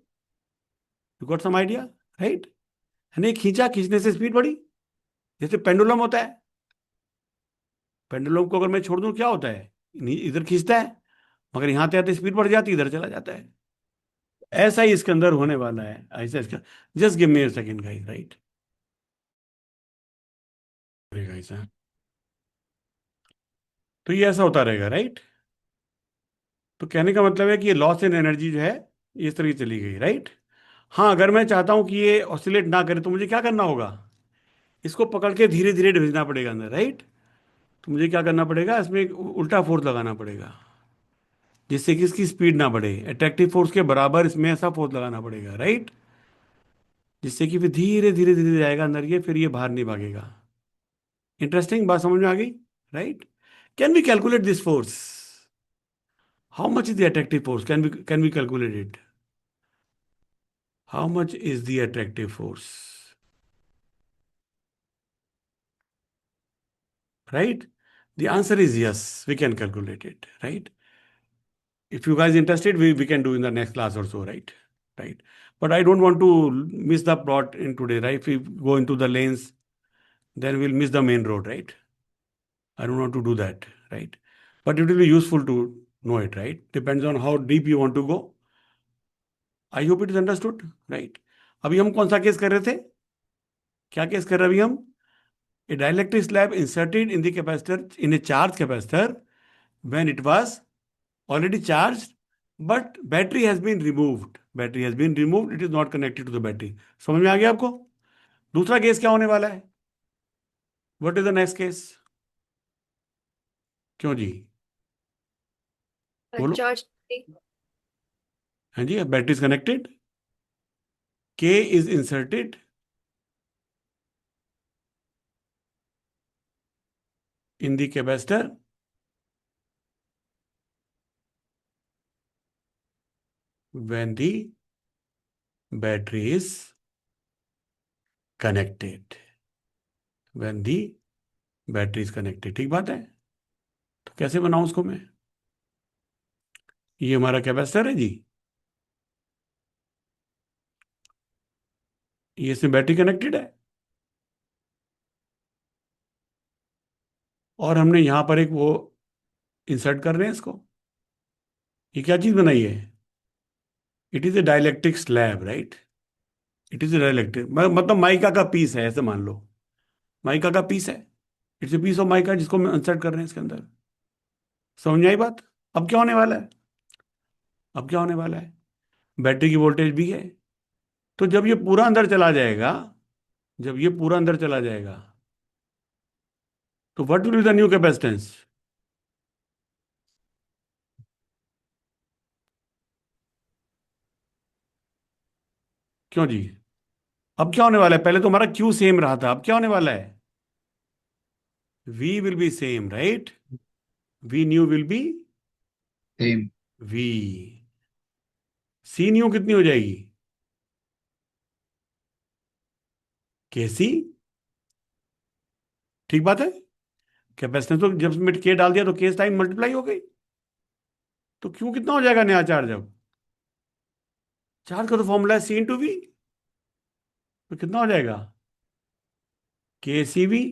You got some idea, right? है ना? खींचा, खींचने से speed बढ़ी, जैसे pendulum होता है। Pendulum को अगर मैं छोड़ दूं क्या होता है? इधर खींचता है, मगर यहां आते आते स्पीड बढ़ जाती है, इधर चला जाता है। ऐसा ही इसके अंदर होने वाला है, ऐसा इसका। Just give me a second guys, right? ऐसा, तो ये ऐसा होता रहेगा, राइट? तो कहने का मतलब है कि ये लॉस इन एनर्जी जो है ये इस तरह की चली गई, राइट? हाँ, अगर मैं चाहता हूं कि ये ऑसिलेट ना करे तो मुझे क्या करना होगा? इसको पकड़ के धीरे धीरे भेजना पड़ेगा अंदर, राइट? तो मुझे क्या करना पड़ेगा? इसमें एक उल्टा फोर्स लगाना पड़ेगा, जिससे कि इसकी स्पीड ना बढ़े। अट्रैक्टिव फोर्स के बराबर इसमें ऐसा फोर्स लगाना पड़ेगा, राइट? जिससे कि फिर धीरे धीरे धीरे जाएगा अंदर, ये फिर ये बाहर नहीं भागेगा। इंटरेस्टिंग बात समझ में आ गई, right? Can we calculate this force? How much is the attractive force? Can we calculate it? How much is the attractive force, right? The answer is yes, we can calculate it, right? If you guys interested, we can do in the next class or so, right? Right. But I don't want to miss the plot in today, right? If we go into the lanes, then we'll miss the main road, right? I don't want to do that, right? But it will be useful to know it, right? Depends on how deep you want to go. I hope it is understood, right? अभी हम कौन सा case कर रहे थे? क्या case कर रहे हैं अभी हम? A dielectric slab inserted in the capacitor, in a charged capacitor, when it was already charged, but battery has been removed. Battery has been removed. It is not connected to the battery. समझ में आ गया आपको? दूसरा case क्या होने वाला है? What is the next case? क्यों जी? बोलो। Charge. हाँ जी, battery is connected, K is inserted, in the capacitor when the battery is connected. When the battery is connected. ठीक बात है? तो कैसे बनाऊं उसको मैं? ये हमारा कैपेसिटर है जी, ये इसमें बैटरी कनेक्टेड है, और हमने यहां पर एक वो इंसर्ट कर रहे हैं इसको। ये क्या चीज बनाई है? It is a dielectric slab, right? It is a dielectric, मतलब माइका का पीस है, ऐसे मान लो। माइका का पीस है, it's a piece of mica जिसको हम इंसर्ट कर रहे हैं इसके अंदर। समझ में आई बात? अब क्या होने वाला है? अब क्या होने वाला है? बैटरी की वोल्टेज भी है। तो जब ये पूरा अंदर चला जाएगा, जब ये पूरा अंदर चला जाएगा, तो what will be the new capacitance? क्यों जी? अब क्या होने वाला है? पहले तो हमारा क्यू सेम रहा था, अब क्या होने वाला है? V will be same, right? V new will be Same. V. C new कितनी हो जाएगी? KC। ठीक बात है? कैपेसिटेंस तो जब मैं K डाल दिया तो K टाइम मल्टीप्लाई हो गई, तो Q कितना हो जाएगा नया चार्ज? अब चार्ज का तो फॉर्मूला है C इंटू वी, तो कितना हो जाएगा? KCV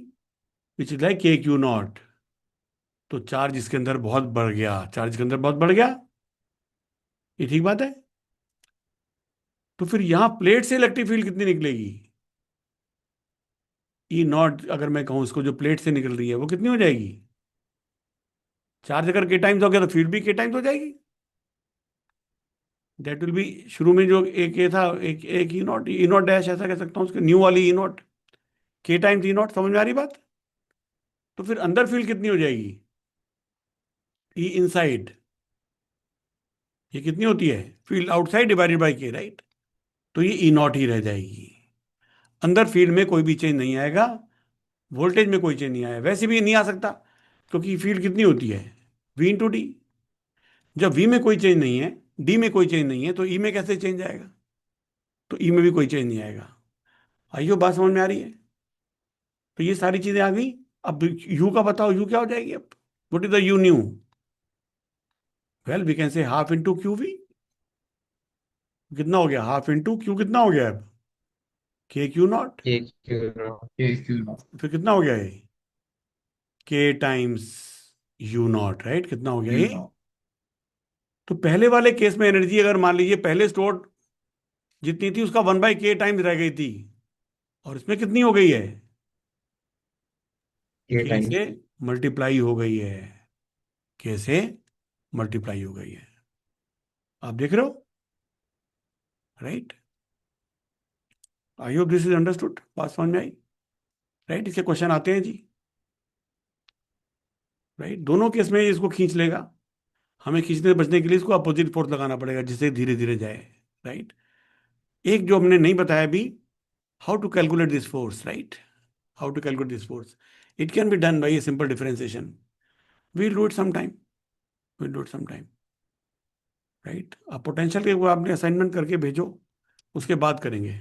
which is like KQ not. तो चार्ज इसके अंदर बहुत बढ़ गया, चार्ज के अंदर बहुत बढ़ गया। ये ठीक बात है? तो फिर यहां प्लेट से इलेक्ट्रिक फील्ड कितनी निकलेगी? ई नॉट, अगर मैं कहूं इसको, जो प्लेट से निकल रही है वो कितनी हो जाएगी? चार्ज अगर के टाइम्स हो गया तो फील्ड भी के टाइम्स हो जाएगी। दैट विल बी, शुरू में जो एक ये था, एक ई नॉट डैश, ऐसा कह सकता हूं उसके, न्यू वाली ई नॉट, के टाइम्स ई नॉट। समझ में आ रही बात? तो फिर अंदर फील्ड कितनी हो जाएगी? ई इनसाइड। ये कितनी होती है? फील्ड आउटसाइड डिवाइडेड बाई के, राइट? तो ये ई नॉट ही रह जाएगी। अंदर फील्ड में कोई भी चेंज नहीं आएगा, वोल्टेज में कोई चेंज नहीं आया, वैसे भी नहीं आ सकता, क्योंकि फील्ड कितनी होती है? V into D. जब V में कोई चेंज नहीं है, D में कोई चेंज नहीं है, तो E में कैसे चेंज आएगा? तो E में भी कोई चेंज नहीं आएगा। आइयो, बात समझ में आ रही है? तो ये सारी चीजें आ गई। अब U का बताओ, U क्या हो जाएगी अब? What is the U new? Well, we can say half into Q V. कितना हो गया? हाफ इंटू क्यू, कितना हो गया अब? के Q not. KQ naught. KQ naught. फिर कितना हो गया ये? के टाइम्स यू नॉट, राइट? कितना हो गया U ये? naught. तो पहले वाले केस में एनर्जी अगर मान लीजिए पहले स्टोर जितनी थी उसका 1/k टाइम्स रह गई थी, और इसमें कितनी हो गई है? K के times. से मल्टीप्लाई हो गई है, के से मल्टीप्लाई हो गई है। आप देख रहे हो, right? I hope this is understood, बात समझ में आई? राइट? इसके क्वेश्चन आते हैं जी, राइट? दोनों केस में इसको खींच लेगा। हमें खींचने से बचने के लिए इसको अपोजिट फोर्स लगाना पड़ेगा, जिससे धीरे धीरे जाए, राइट? एक जो हमने नहीं बताया अभी, how to calculate this force, right? How to calculate this force? It can be done by a simple differentiation. We'll do it some time, we'll do it some time, right? आप potential के वो आपने assignment करके भेजो, उसके बाद करेंगे,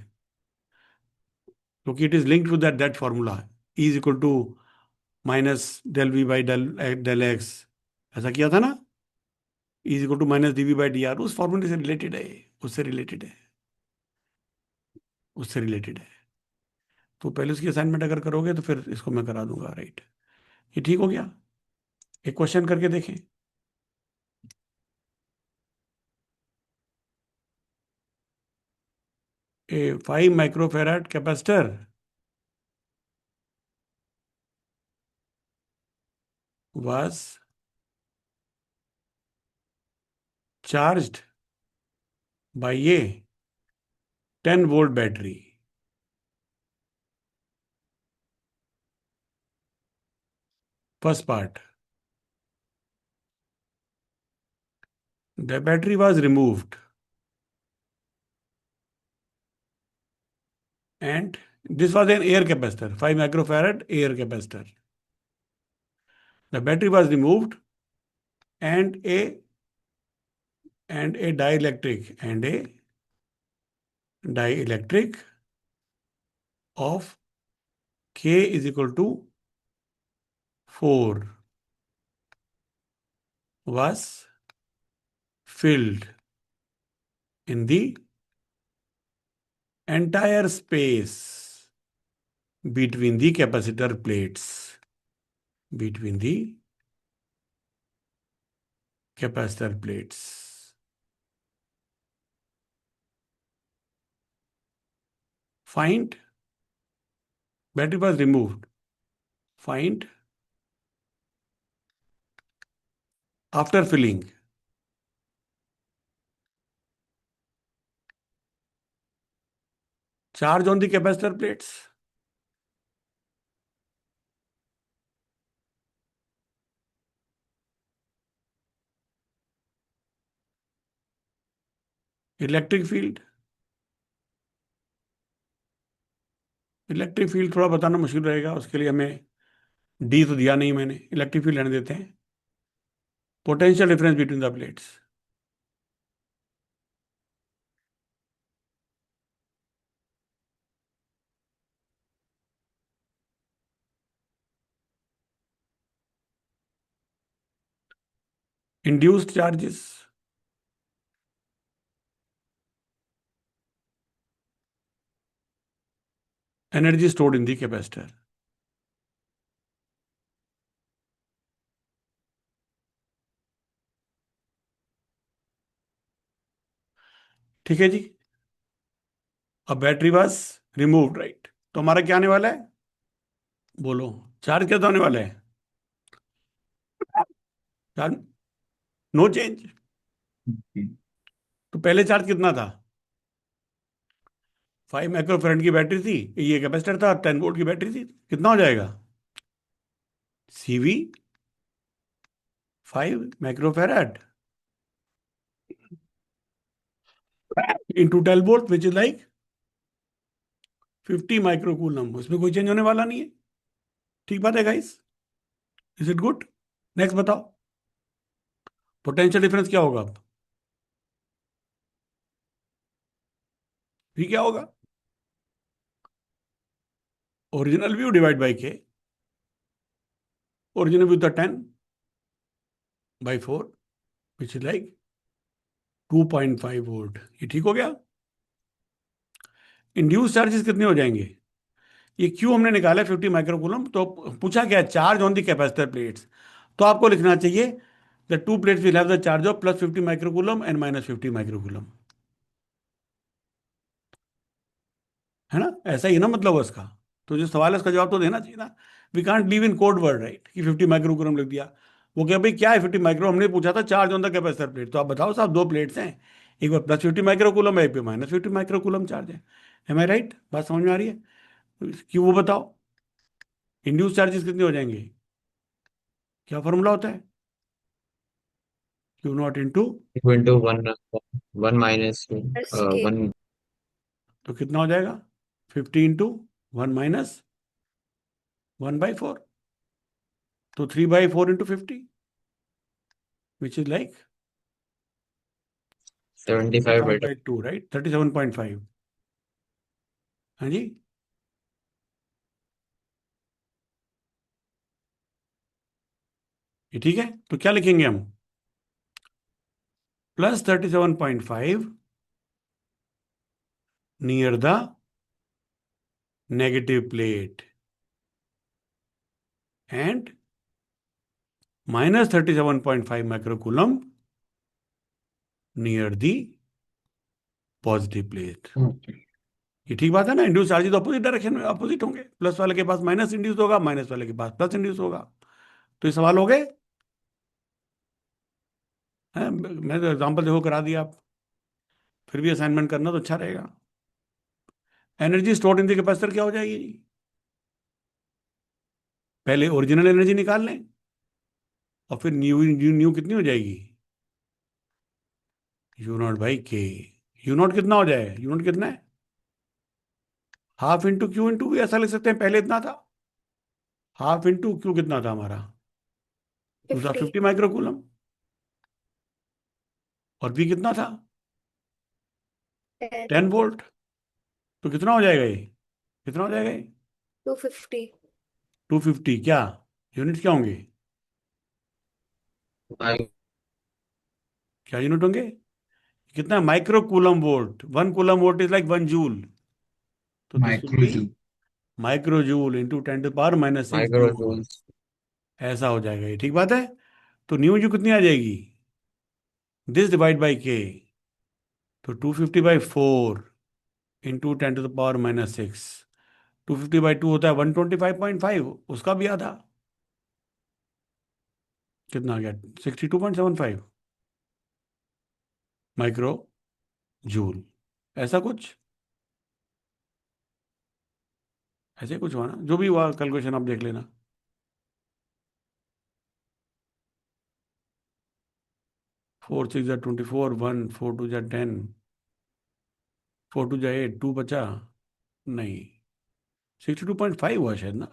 क्योंकि it is linked to that formula, E is equal to minus del V by del X. ऐसा किया था ना? E is equal to minus D V by D R, उस फॉर्मूले से रिलेटेड है, उससे रिलेटेड है, उससे रिलेटेड है। तो पहले उसकी असाइनमेंट अगर करोगे तो फिर इसको मैं करा दूंगा, राइट? ये ठीक हो गया? एक क्वेश्चन करके देखें। ए 5 microfarad capacitor was charged by a 10-volt battery. First part, the battery was removed and this was an air capacitor, 5 microfarad air capacitor. The battery was removed and a dielectric of K is equal to 4 was filled in the entire space between the capacitor plates. Between the capacitor plates. Find, battery was removed. Find after filling. Charge on the capacitor plates. Electric field. Electric field थोड़ा बताना मुश्किल रहेगा, उसके लिए हमें D तो दिया नहीं मैंने, इलेक्ट्रिक फील्ड रहने देते हैं. Potential difference between the plates. Induced charges. Energy stored in the capacitor. ठीक है जी. अब बैटरी वाज रिमूव्ड, राइट. तो हमारा क्या आने वाला है, बोलो. चार्ज क्या होने वाला है? Charge no change. Okay. तो पहले चार्ज कितना था? 5 माइक्रोफैराड की बैटरी थी, ये कैपेसिटर था, 10 वोल्ट की बैटरी थी. कितना हो जाएगा? CV 5 microfarad into 12 volt which is like 50 microcoulomb. उसमें कोई चेंज होने वाला नहीं है. ठीक बात है guys? Is it good? Next बताओ, पोटेंशियल डिफरेंस क्या होगा अब? भी क्या होगा? ओरिजिनल व्यू डिवाइड बाई के. ओरिजिनल व्यू था 10/4 विच इज लाइक 2.5 वोल्ट. ये ठीक हो गया. इंड्यूस चार्जेस कितने हो जाएंगे? ये क्यू हमने निकाला 50 माइक्रोकूलम. तो पूछा क्या? Charge on the capacitor plates. तो आपको लिखना चाहिए the two plates will have the charge of +50 microcoulomb and -50 microcoulomb. है ना? ऐसा ही ना मतलब उसका. तो जो सवाल है उसका जवाब तो देना चाहिए ना. We can't leave in code word, right, कि 50 माइक्रोकूलम लिख दिया. वो क्या भाई, क्या है 50 माइक्रो? हमने पूछा था charge on the capacitor plate. तो आप बताओ साहब, दो प्लेट्स हैं, एक बार +50 माइक्रोकूलम है, एक पे -50 माइक्रोकूलम चार्ज है. M I right? बात समझ में आ रही है? क्यों, वो बताओ. इंड्यूस चार्जेस कितने हो जाएंगे? क्या फॉर्मूला होता है? Q0 into. into 1 minus 2, Plus K. 1. तो कितना हो जाएगा? 50 इंटू 1 माइनस 1/4. तो 3/4 into 50 which is like 75 by 5/2, right, 37.5. हाँ जी. ये ठीक है. तो क्या लिखेंगे हम? +37.5 near the negative plate and -37.5 microcoulomb near the positive plate. Okay. ये ठीक बात है ना? इंड्यूस चार्जेस अपोजिट डायरेक्शन में अपोजिट होंगे. प्लस वाले के पास माइनस इंड्यूस होगा, माइनस वाले के पास प्लस इंड्यूस होगा. तो ये सवाल हो गए हैं. मैं तो एग्जाम्पल देखो करा दिया. आप फिर भी असाइनमेंट करना तो अच्छा रहेगा. Energy stored in the capacitor क्या हो जाएगी जी? पहले ओरिजिनल एनर्जी निकाल लें और फिर न्यू न्यू न्यू कितनी हो जाएगी? U0/K. U0 कितना हो जाए? U0 कितना है? ½ इंटू क्यू इंटू, ऐसा लिख सकते हैं. पहले इतना था, ½ इंटू क्यू कितना था हमारा? दूसरा 50. 50 माइक्रोकूलम, और बी कितना था? 10. 10 वोल्ट। तो कितना हो जाएगा ये? कितना हो जाएगा ये? 250. 250 क्या? यूनिट क्या होंगे? क्या यूनिट होंगे? कितना? Micro coulomb volt. 1 coulomb volt is like 1 joule. तो this will be Microjoule. Micro joule into 10⁻⁻6 micro joule. Joules. ऐसा हो जाएगा ये, ठीक बात है। तो न्यू यू कितनी आ जाएगी? दिस डिवाइड बाई के। तो 250/4 इंटू 10⁻⁻6। 250/2 होता है 125.5, उसका भी आधा। कितना आ गया? 62.75 माइक्रो जूल। ऐसा कुछ, ऐसे कुछ हुआ ना, जो भी हुआ कैलकुलेशन आप देख लेना। फोर सिक्स जा 24, 1 4 2 जा 10, 4 2 जा 8, 2 बचा। नहीं, 62.5 हुआ शायद ना।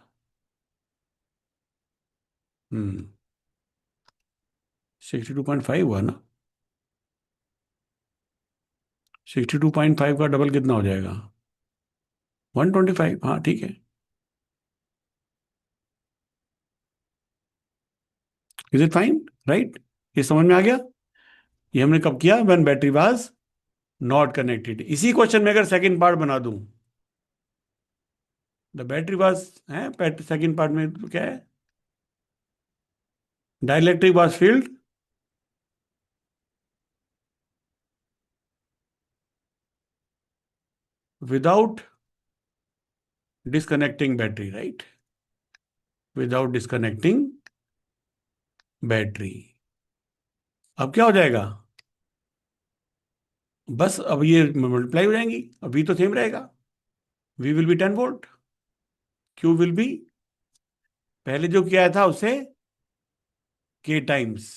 62.5 हुआ ना। 62.5 का डबल कितना हो जाएगा? 125। हाँ ठीक है। Is it fine? राइट? ये समझ में आ गया? ये हमने कब किया? When battery was not connected. इसी क्वेश्चन में अगर सेकंड पार्ट बना दूं, द बैटरी वाज है, सेकंड पार्ट में तो क्या है? Dielectric was field without disconnecting battery, right? Without disconnecting battery. अब क्या हो जाएगा? बस अब ये मल्टीप्लाई हो जाएंगी। अब वी तो सेम रहेगा। V will be 10 volt. Q will be, पहले जो किया था उससे के टाइम्स।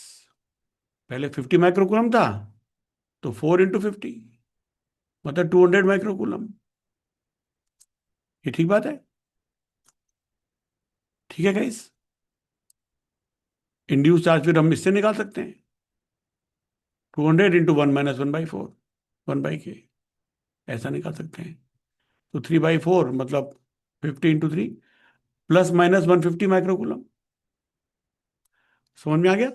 पहले 50 माइक्रोकूलम था, तो 4 × 50, मतलब 200 माइक्रोकूलम। ये ठीक बात है? ठीक है गाइस? इंड्यूस चार्ज फिर हम इससे निकाल सकते हैं। 200 × 1 - 1/4, 1/k, ऐसा निकाल सकते हैं। तो 3/4 मतलब 50 × 3 ± 150 माइक्रोकूलम। समझ में आ गया?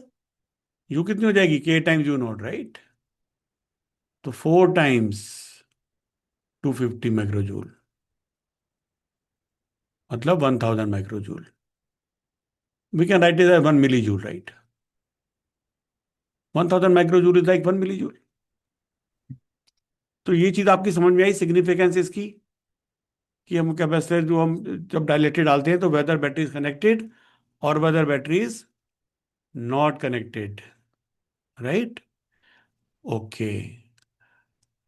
यू कितनी हो जाएगी? के टाइम्स यू नॉट, राइट? तो 4 टाइम्स 250 माइक्रोजूल, मतलब 1000 microjoule. We can write it as 1 millijoule, right? 1000 microjoule is like 1 millijoule. तो ये चीज आपकी समझ में आई, सिग्निफिकेंस इसकी, कि हम कैपेसिटर जो हम जब डायलेक्ट्रिक डालते हैं तो वेदर बैटरी इज कनेक्टेड और whether battery is not connected, right? Okay.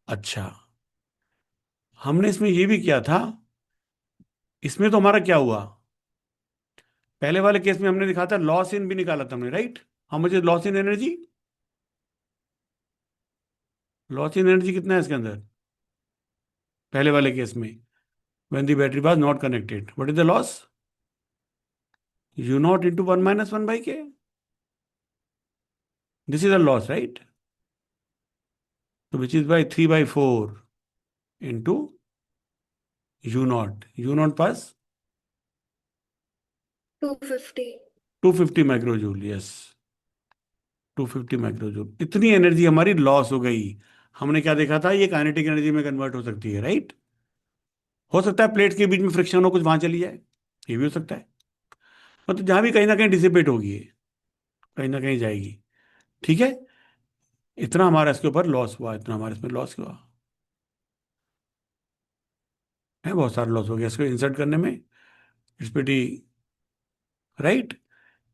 अच्छा, हमने इसमें ये भी किया था। इसमें तो हमारा क्या हुआ? पहले वाले केस में हमने दिखा था लॉस इन भी निकाला था हमने, राइट? हाँ, मुझे loss in energy, loss in energy कितना है इसके अंदर? पहले वाले केस में when the battery was not connected, what is the loss? U naught into 1 - 1/k. This is a loss, right? So which is by 3/4 into U naught. U naught pass 250. 250 माइक्रोजूल, yes, 250 माइक्रोजूल। इतनी energy हमारी loss हो गई। हमने क्या देखा था? ये kinetic energy में कन्वर्ट हो सकती है, राइट? हो सकता है प्लेट्स के बीच में फ्रिक्शन हो, कुछ वहां चली जाए, ये भी हो सकता है। मतलब जहां भी कहीं ना कहीं डिसिपेट होगी ये, कहीं ना कहीं जाएगी। ठीक है? इतना हमारा इसके ऊपर लॉस हुआ, इतना हमारे इसमें लॉस हुआ है। बहुत सारा लॉस हो गया इसको इंसर्ट करने में। It's pretty, right?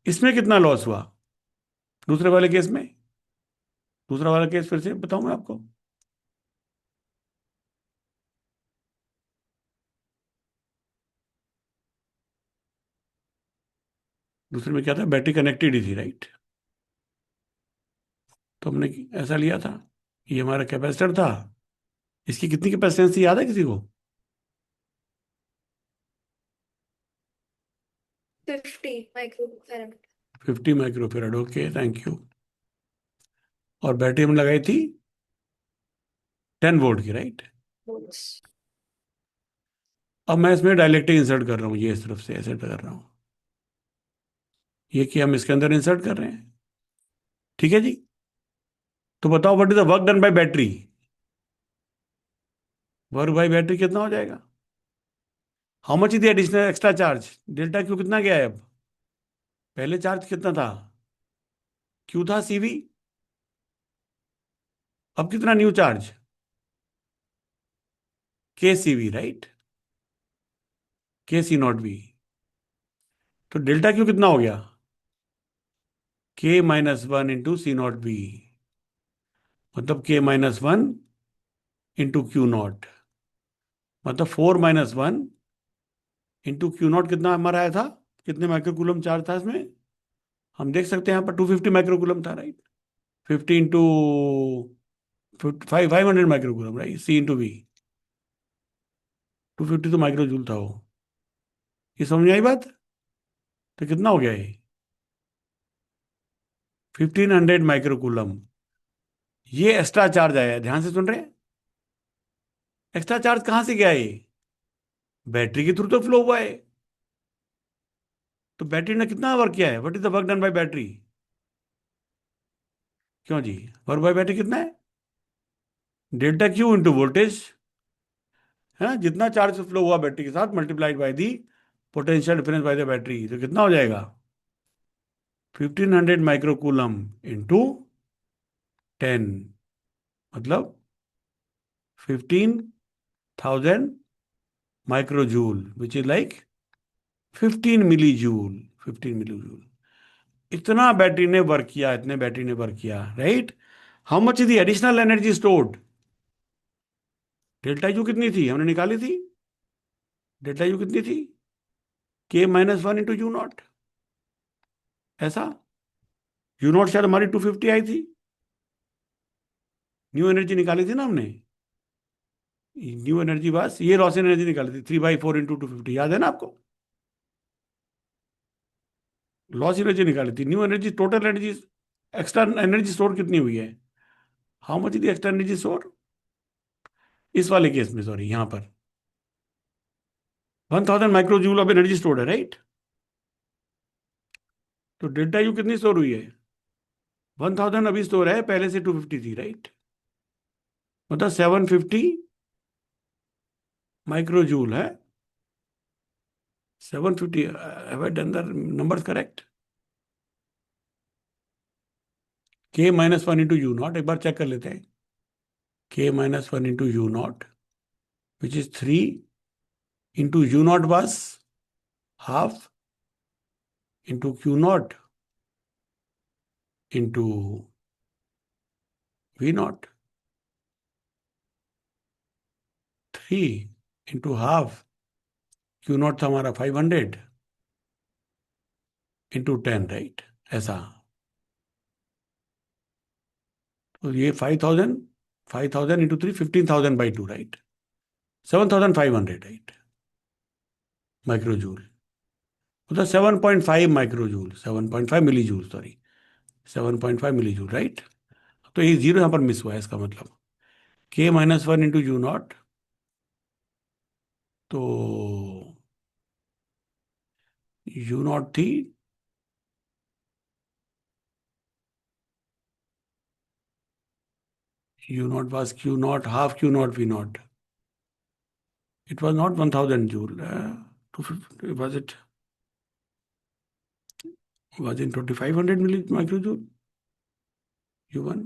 इसमें कितना लॉस हुआ दूसरे वाले केस में? दूसरा वाला केस फिर से बताऊं मैं आपको। दूसरे में क्या था? बैटरी कनेक्टेड ही थी, राइट? तो हमने ऐसा लिया था, ये हमारा कैपेसिटर था। इसकी कितनी कैपेसिटेंस थी, याद है किसी को? 50 microfarad. 50 microfarad, okay thank you. और बैटरी हमने लगाई थी 10 वोल्ट की, राइट। Volts. अब मैं इसमें डाइलेक्ट्रिक इंसर्ट कर रहा हूँ, ये इस तरफ से ऐसे कर रहा हूँ, ये कि हम इसके अंदर इंसर्ट कर रहे हैं, ठीक है जी। तो बताओ what is the work done by battery, work by battery कितना हो जाएगा? How much is the additional extra charge, delta Q कितना गया है अब? पहले चार्ज कितना था? क्यू था सीवी, अब कितना new charge? K CV, right, K C naught V. तो डेल्टा क्यू कितना हो गया? K minus one into C naught V, मतलब K minus one into Q naught, मतलब 4 - 1 इंटू क्यू नॉट। कितना हमारा आया था, कितने माइक्रोकूलम चार्ज था इसमें? हम देख सकते हैं यहाँ पर 250 माइक्रोकूलम था, राइट। 50 इंटू 500 माइक्रोकूलम, राइट, सी इंटू बी। 250 तो माइक्रो जूल था वो। ये समझ में आई बात? तो कितना हो गया ये? 1500 माइक्रोकूलम। ये एक्स्ट्रा चार्ज आया है, ध्यान से सुन रहे हैं। एक्स्ट्रा चार्ज कहां से गया ये? बैटरी के थ्रू तो फ्लो हुआ है। तो बैटरी ने कितना वर्क किया है? What is the work done by battery? क्यों जी, वर्क बाय बैटरी कितना है? डेल्टा क्यू इंटू वोल्टेज है, जितना चार्ज फ्लो हुआ बैटरी के साथ multiplied by the potential difference by the battery, तो कितना हो जाएगा? 1500 माइक्रोकूलम इंटू 10, मतलब 15,000 microjoule, which is like 15 milli joule. 15 milli joule, इतना बैटरी ने वर्क किया, इतने बैटरी ने वर्क किया, right. How much is the additional energy stored? Delta U कितनी थी, हमने निकाली थी। डेल्टा यू कितनी थी? के minus one into U not, ऐसा। यू नॉट शायद हमारी 250 आई थी, न्यू एनर्जी निकाली थी ना हमने। न्यू एनर्जी बस ये लॉस एनर्जी निकाली थी 3/4 इंटू 250, याद है ना आपको? लॉस एनर्जी निकाली थी, new energy, total energy, extra energy store कितनी हुई है? How much is the extra energy store इस वाले केस में, सॉरी, यहां पर 1000 micro joule of energy stored है, राइट। तो डेल्टा यू कितनी स्टोर हुई है? 1000 अभी स्टोर है, पहले से 250 थी, राइट। मतलब 750 माइक्रो जूल है। 750, have I done the numbers correct? K minus one into U naught, एक बार चेक कर लेते हैं। K minus one into U naught which is 3 into U naught बस half into Q naught into V naught, 3 into half, Q naught था हमारा 500 into 10, right, ऐसा। तो ये 5000, 5000 into 3, 15,000/2, right, 7,500, right, micro joule. मतलब 7.5 micro joule, 7.5 milli joule, sorry, 7.5 milli joule, right. तो ये zero यहां पर मिस हुआ है, इसका मतलब K minus one into U naught, तो यू नॉट थी U naught was Q naught, half Q naught V naught. It was not 1000 joule. 250, was in 2500 milli microjoule? U1.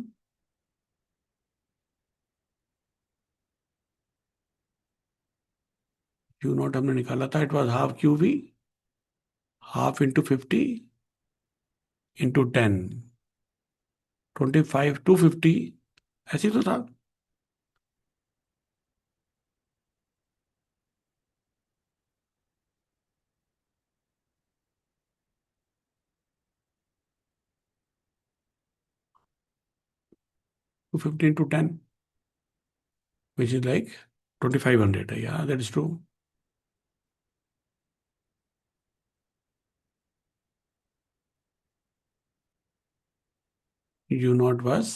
U naught हमने निकाला था, it was half Q V, half into 50 into 10, 25, 250, ऐसे ही तो था। Two fifty into 10 which is like 2500 है, या that is true. U naught was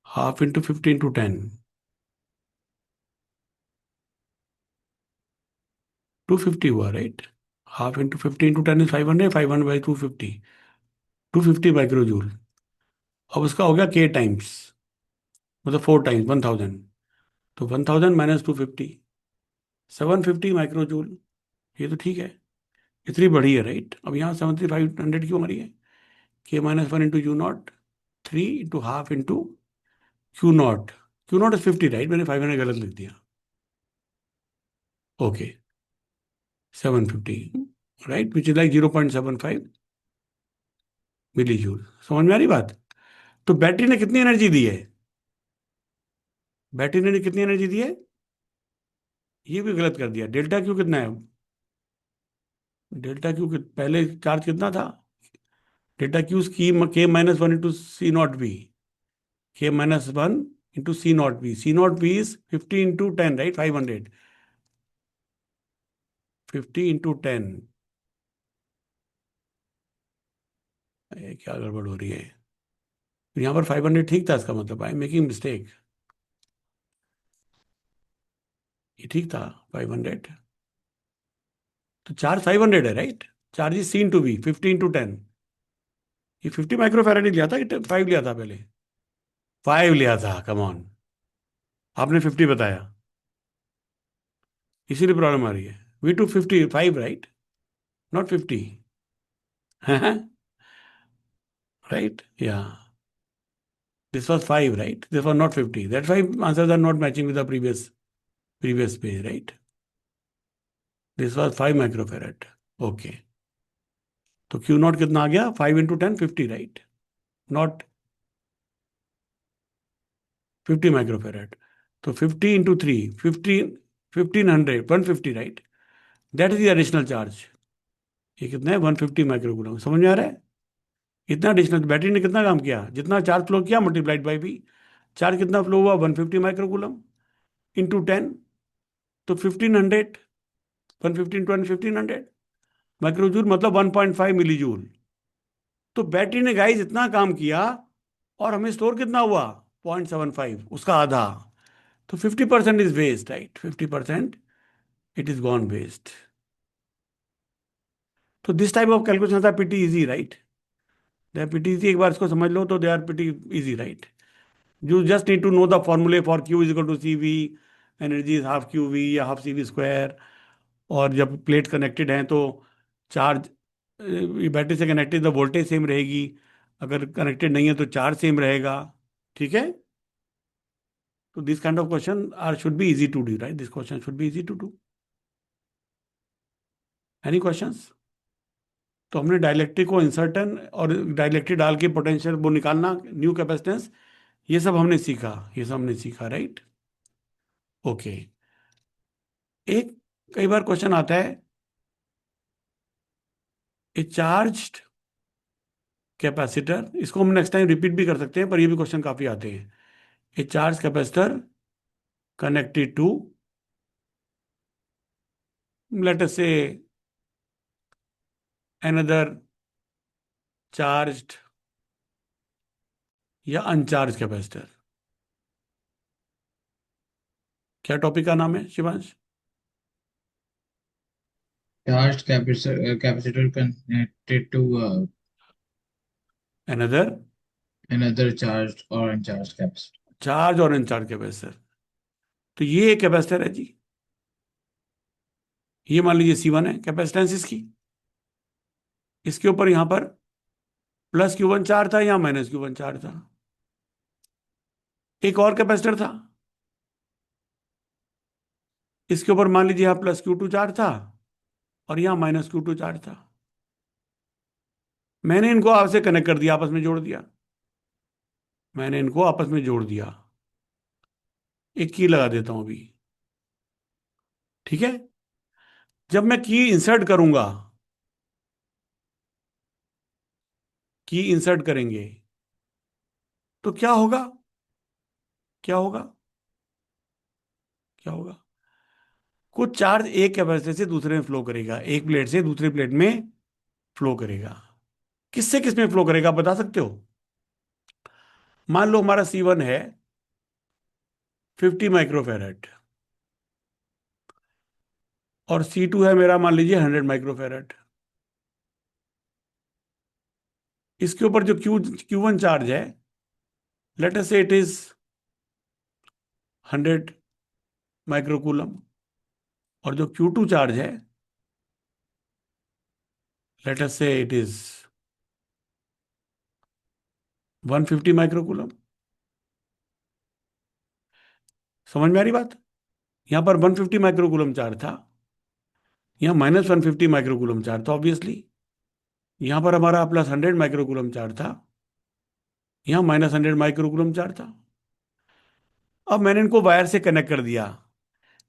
half into 50 into 10. 250 हुआ, right? Half into 50 into 10 is 500, 500 by 250, 250 micro joule. अब उसका हो गया के टाइम्स, मतलब 4 टाइम्स 1000, तो 1000 माइनस 250, 750 माइक्रो जूल। ये तो ठीक है, इतनी बड़ी है, राइट? अब यहाँ 7500 क्यों आ रही है? K minus 1 into U naught, 3 into half into Q naught. Q naught is 50, right? मैंने 500 गलत लिख दिया। Okay, 750, right, which is like 0.75 milli joule. समझ में आ रही बात? तो बैटरी ने कितनी एनर्जी दी है? बैटरी ने कितनी एनर्जी दी है? ये भी गलत कर दिया। डेल्टा क्यू कितना है? डेल्टा क्यू पहले चार्ज कितना था? डेल्टा क्यू की K minus 1 into C naught B, K minus 1 into C naught B. C naught B is 50 into 10, right? 500, 50 into 10। क्या गड़बड़ हो रही है यहाँ पर? 500 ठीक था, इसका मतलब आई एम मेकिंग मिस्टेक। ये ठीक था 500, तो चार्ज 500 है, right? Charge is C into V, 50 into 10। ये 50 माइक्रो फैराड लिया था कि 5 लिया था? पहले 5 लिया था, कम ऑन। आपने 50 बताया, इसीलिए प्रॉब्लम आ रही है। V255, right? Not 50, right? या this was 5, right? This was not 50. That's why answers are not matching with the previous page, right? This was 5 microfarad. Okay. तो Q नॉट कितना आ गया? 5 इंटू 10, 50, राइट? Not 50 microfarad. तो 50 into 3, 15, 1500, 150, right? That is the additional charge. ये कितना है? 150 microcoulomb. समझ में आ रहा है? इतना एडिशनल बैटरी ने कितना काम किया? जितना चार्ज फ्लो किया मल्टीप्लाइड बाई बी। चार्ज कितना फ्लो हुआ? 150 माइक्रोकूलम इंटू 10, तो 1500, 150 इंटू 1500 माइक्रोजूल, मतलब 1.5 मिली जूल। तो बैटरी ने गाइस इतना काम किया, और हमें स्टोर कितना हुआ? 0.75, उसका आधा। तो 50% is waste, right? 50% it is gone waste. तो this type of calculation are pretty easy, right? They are pretty easy. एक बार इसको समझ लो तो they are pretty easy, right? You just need to know the formula for Q is equal to CV, energy is half Q V या half C V square. और जब plate connected हैं तो चार्ज, बैटरी से कनेक्टेड तो voltage same रहेगी, अगर कनेक्टेड नहीं है तो चार्ज सेम रहेगा। ठीक है? तो this kind of question are should be easy to do, right? This question should be easy to do. Any questions? तो हमने डाइलेक्ट्रिक को इंसर्टन और डाइलेक्ट्रिक डाल के पोटेंशियल वो निकालना, न्यू कैपेसिटेंस, ये सब हमने सीखा, ये सब हमने सीखा, राइट? ओके। एक कई बार क्वेश्चन आता है, ए चार्ज्ड कैपेसिटर, इसको हम नेक्स्ट टाइम रिपीट भी कर सकते हैं, पर ये भी क्वेश्चन काफी आते हैं। A charge capacitor connected to, let us say, another charged या अनचार्ज कैपेसिटर। क्या टॉपिक का नाम है Shivansh? Charged capacitor connected to another another charged or uncharged capacitor. Charge और अनचार्ज कैपेसिटर। तो ये एक कैपेसिटर है जी, ये मान लीजिए C1 है कैपेसिटेंस इसकी। इसके ऊपर यहां पर प्लस Q1 चार्ज था, यहां माइनस Q1 चार्ज था। एक और कैपेसिटर था, इसके ऊपर मान लीजिए यहां प्लस Q2 चार्ज था और यहां माइनस Q2 चार्ज था। मैंने इनको आपसे कनेक्ट कर दिया, आपस में जोड़ दिया। मैंने इनको आपस में जोड़ दिया। एक की लगा देता हूं अभी, ठीक है? जब मैं की इंसर्ट करूंगा, की इंसर्ट करेंगे तो क्या होगा? क्या होगा? क्या होगा? कुछ चार्ज एक कैपेसिटर से दूसरे में फ्लो करेगा, एक प्लेट से दूसरी प्लेट में फ्लो करेगा। किससे किस में फ्लो करेगा, आप बता सकते हो? मान लो हमारा C1 है 50 माइक्रोफेरेट और C2 है मेरा, मान लीजिए 100 माइक्रोफेरेट। इसके ऊपर जो Q1 चार्ज है, लेट अस से इट इज 100 माइक्रोकूलम, और जो Q2 चार्ज है, लेट अस से इट इज 150 माइक्रोकूलम। समझ में आ रही बात? यहां पर 150 माइक्रोकूलम चार्ज था, यहां -150 माइक्रोकूलम चार्ज था ऑब्वियसली। यहां पर हमारा +100 माइक्रोकूलम चार्ज था, यहां -100 माइक्रोकूलम चार्ज था। अब मैंने इनको वायर से कनेक्ट कर दिया।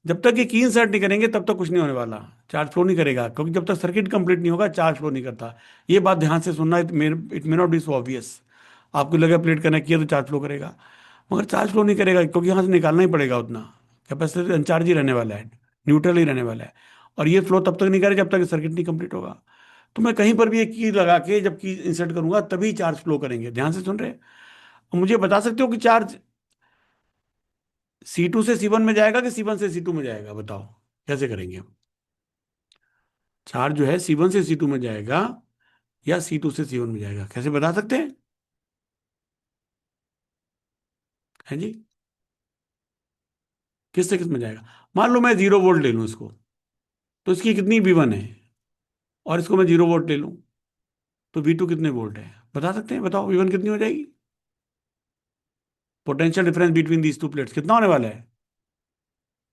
जब तक ये की इंसर्ट नहीं करेंगे तब तक कुछ नहीं होने वाला, चार्ज फ्लो नहीं करेगा, क्योंकि जब तक सर्किट कंप्लीट नहीं होगा चार्ज फ्लो नहीं करता। ये बात ध्यान से सुनना, it may not be so obvious. आपको लगा प्लेट कनेक्ट किया तो चार्ज फ्लो करेगा, मगर चार्ज फ्लो नहीं करेगा, क्योंकि यहाँ से निकालना ही पड़ेगा उतना। कैपेसिटर अनचार्ज ही रहने वाला है, न्यूट्रल ही रहने वाला है, और ये फ्लो तब तक नहीं करेगा जब तक सर्किट नहीं कंप्लीट होगा। तो मैं कहीं पर भी एक की लगा के जब की इंसर्ट करूंगा तभी चार्ज फ्लो करेंगे। ध्यान से सुन रहे हैं? मुझे बता सकते हो कि चार्ज C2 से C1 में जाएगा कि C1 से C2 में जाएगा? बताओ कैसे करेंगे हम? चार्ज जो है C1 से C2 में जाएगा या C2 से C1 में जाएगा, कैसे बता सकते हैं? है जी? किस से किस में जाएगा? मान लो मैं 0 वोल्ट ले लूं इसको, तो इसकी कितनी V1 है, और इसको मैं 0 वोल्ट ले लूं तो V2 कितने वोल्ट है? बता सकते हैं? बताओ V1 कितनी हो जाएगी? Potential difference between these two plates कितना होने वाला है?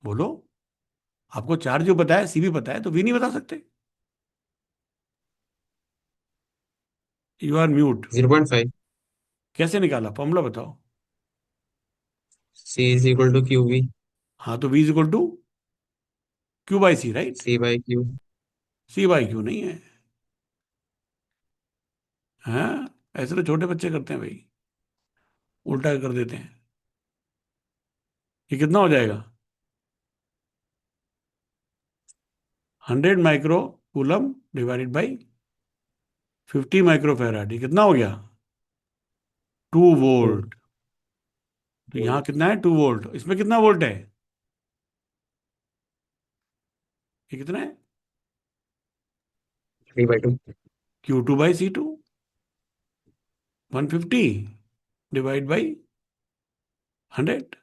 बोलो। आपको चार्ज जो पता है, CV पता है, तो V नहीं बता सकते? You are mute. 0.5. कैसे निकाला, फॉर्मूला बताओ। C is equal to QV. हाँ, तो V is equal to Q/C, right? C by Q. C/Q नहीं है। हाँ, ऐसे तो छोटे बच्चे करते हैं भाई, उल्टा कर देते हैं। ये कितना हो जाएगा? 100 micro coulomb divided by 50 microfarad, ये कितना हो गया? 2 वोल्ट। तो यहाँ कितना है? 2 वोल्ट। इसमें कितना वोल्ट है? ये कितना है? 3/2. Q2/C2, 150 divide by 100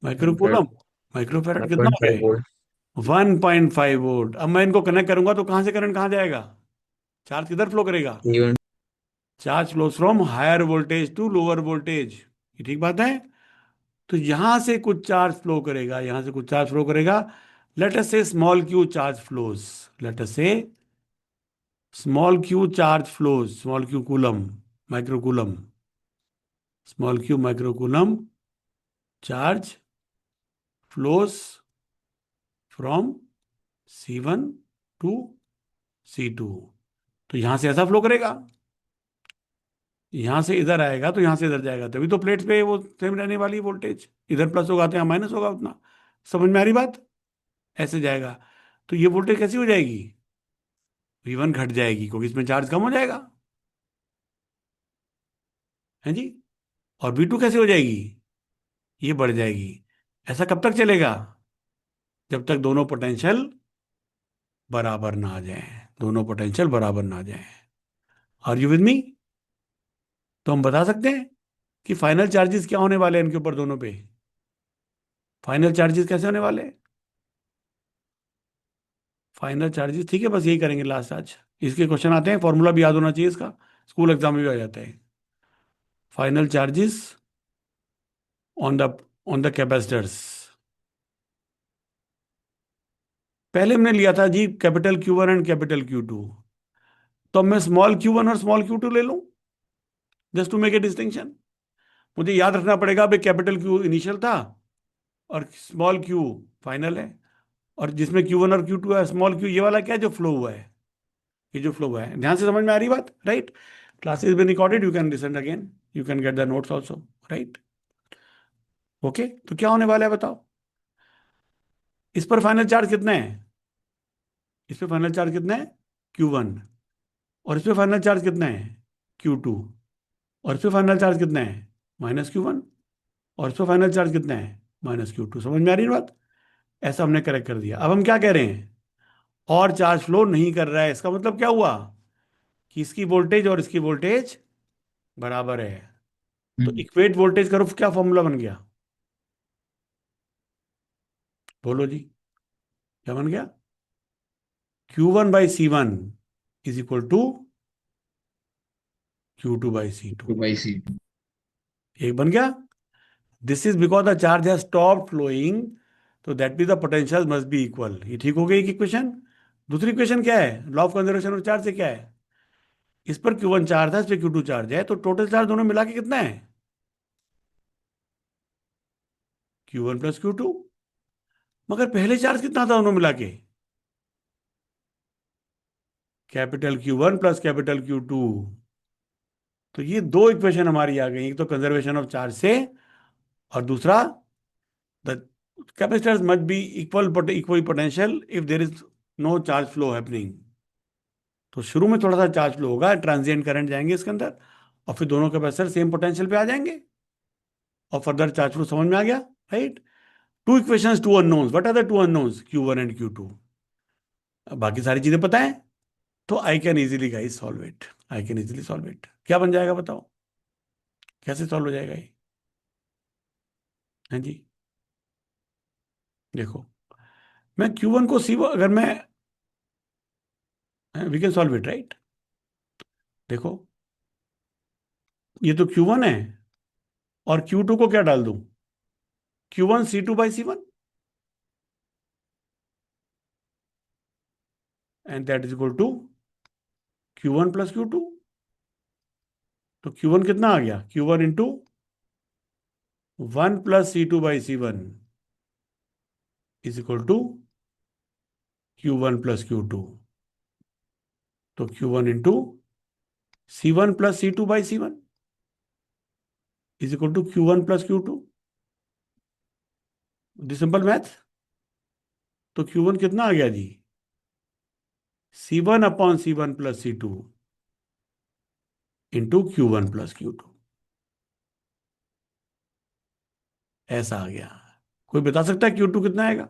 microcoulomb. 1.5. Microfarad कितना हो 1.5 गया? volt. 1.5 वोल्ट। अब मैं इनको कनेक्ट करूंगा तो कहां से करंट कहां जाएगा? चार्ज किधर फ्लो करेगा? Even. Charge flows from higher voltage to lower voltage. ये ठीक बात है? तो यहां से कुछ चार्ज फ्लो करेगा, यहां से कुछ चार्ज फ्लो करेगा। Let us say small Q charge flows, let us say small Q charge flows, small Q coulomb, microcoulomb, small Q microcoulomb charge flows from C1 to C2। तो यहां से ऐसा flow करेगा, यहां से इधर आएगा तो यहां से इधर जाएगा, तभी तो प्लेट्स पे वो सेम रहने वाली वोल्टेज, इधर प्लस होगा तो यहाँ माइनस होगा उतना। समझ में आ रही बात? ऐसे जाएगा। तो ये वोल्टेज कैसी हो जाएगी? V1 घट जाएगी, क्योंकि इसमें चार्ज कम हो जाएगा, है जी? और V2 कैसे हो जाएगी? ये बढ़ जाएगी। ऐसा कब तक चलेगा? जब तक दोनों पोटेंशियल बराबर ना आ जाए, दोनों पोटेंशियल बराबर ना आ जाए। Are you with me? तो हम बता सकते हैं कि फाइनल चार्जेस क्या होने वाले हैं इनके ऊपर दोनों पे। फाइनल चार्जेस कैसे होने वाले हैं? फाइनल चार्जेस, ठीक है, बस यही करेंगे लास्ट आज। इसके क्वेश्चन आते हैं, फॉर्मूला भी याद होना चाहिए इसका, स्कूल एग्जाम में भी आ जाता है। Final charges on the capacitors. पहले हमने लिया था G capital Q1 and capital Q2, तो अब मैं स्मॉल Q1 और स्मॉल Q2 ले लूं, just to make a distinction. मुझे याद रखना पड़ेगा भाई कैपिटल Q इनिशियल था और स्मॉल Q फाइनल है, और जिसमें Q1 और Q2 है, स्मॉल Q ये वाला क्या है जो फ्लो हुआ है, ये जो फ्लो हुआ है। ध्यान से समझ में आ रही बात, right? Classes bin recorded, you can listen again, you can get the notes also, right? Okay, तो क्या होने वाला है बताओ? इस पर फाइनल चार्ज कितना है? इस पर फाइनल चार्ज कितना है? Q1। और इस पे फाइनल चार्ज कितना है, Q2, और इस पे फाइनल चार्ज कितना है, -Q1, और इस पे फाइनल चार्ज कितना है, -Q2। समझ में आ रही है बात? ऐसा हमने करेक्ट कर दिया। अब हम क्या कह रहे हैं, और चार्ज फ्लो नहीं कर रहा है, इसका मतलब क्या हुआ कि इसकी वोल्टेज और इसकी वोल्टेज बराबर है। तो इक्वेट वोल्टेज करो, क्या फॉर्मूला बन गया, बोलो जी, क्या बन गया? Q1/C1 is equal to Q2/C2। 2/C2. एक बन गया। This is because the charge has stop flowing, तो that mean the potential must be equal. ये ठीक हो गई एक इक्वेशन। दूसरी इक्वेशन क्या है, law of conservation of charge से क्या है, इस पर Q1 चार्ज था, इस पर Q2 चार्ज है, तो टोटल चार्ज दोनों मिला के कितना है, Q1 + Q2। मगर पहले चार्ज कितना था दोनों मिला के, Q1 + Q2। तो ये दो इक्वेशन हमारी आ गई, एक तो कंजर्वेशन ऑफ चार्ज से, और दूसरा the capacitors must be equal potential if there is no charge flow happening. तो शुरू में थोड़ा सा चार्ज फ्लो होगा, ट्रांजिएंट करंट जाएंगे इसके अंदर, और फिर दोनों कैपेसिटर सेम पोटेंशियल पे आ जाएंगे, और फर्दर चार्ज फ्लो। समझ में आ गया, right? Two equations, two unknowns. What are the two unknowns, Q1 and Q2। बाकी सारी चीजें पता है, तो I can easily guys solve it. I can easily solve it. क्या बन जाएगा बताओ, कैसे सॉल्व हो जाएगा ये? हाँ जी, देखो, मैं Q1 को C, अगर मैं, we can solve it, right? देखो, ये तो Q1 है, और Q2 को क्या डाल दूं, Q1 C2/C1, and that is equal to Q1 + Q2। तो Q1 कितना आ गया, Q1 into 1 + C2/C1 is equal to Q1 + Q2। तो Q1 into C1 + C2/C1 is equal to Q1 + Q2। This simple math. तो Q1 कितना आ गया जी, C1/C1 + C2 into Q1 + Q2। ऐसा आ गया। कोई बता सकता है Q2 कितना आएगा?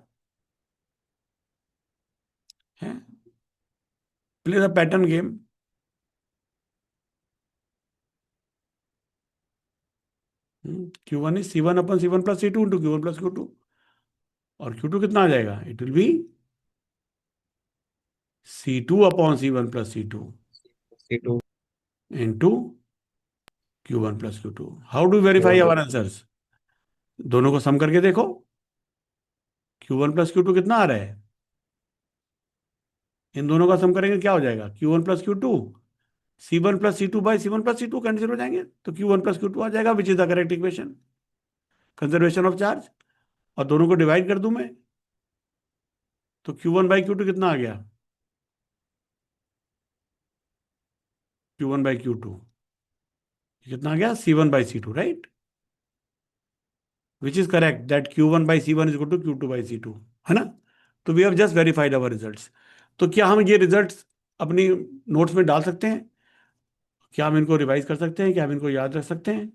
है, play the pattern game. Q1 is C1/C1 + C2 into Q1 + Q2, और Q2 कितना आ जाएगा, it will be C2/C1 + C2 C2. Into Q1 + Q2। How do verify our answers? दोनों को सम करके देखो, Q1 + Q2 कितना आ रहा है, इन दोनों का सम करेंगे क्या हो जाएगा, Q1 + Q2, C1 + C2/C1 + C2 cancel हो जाएंगे, तो Q1 + Q2 आ जाएगा, which is the correct equation, conservation of charge. और दोनों को डिवाइड कर दूं मैं, तो Q1/Q2 कितना आ गया, Q1/Q2 कितना आ गया, C1/C2, right? Which is correct, that Q1/C1 is equal to Q2/C2, है ना? तो we have just verified our results. तो क्या हम ये रिजल्ट्स अपनी नोट्स में डाल सकते हैं? क्या हम इनको रिवाइज कर सकते हैं? क्या हम इनको याद रख सकते हैं?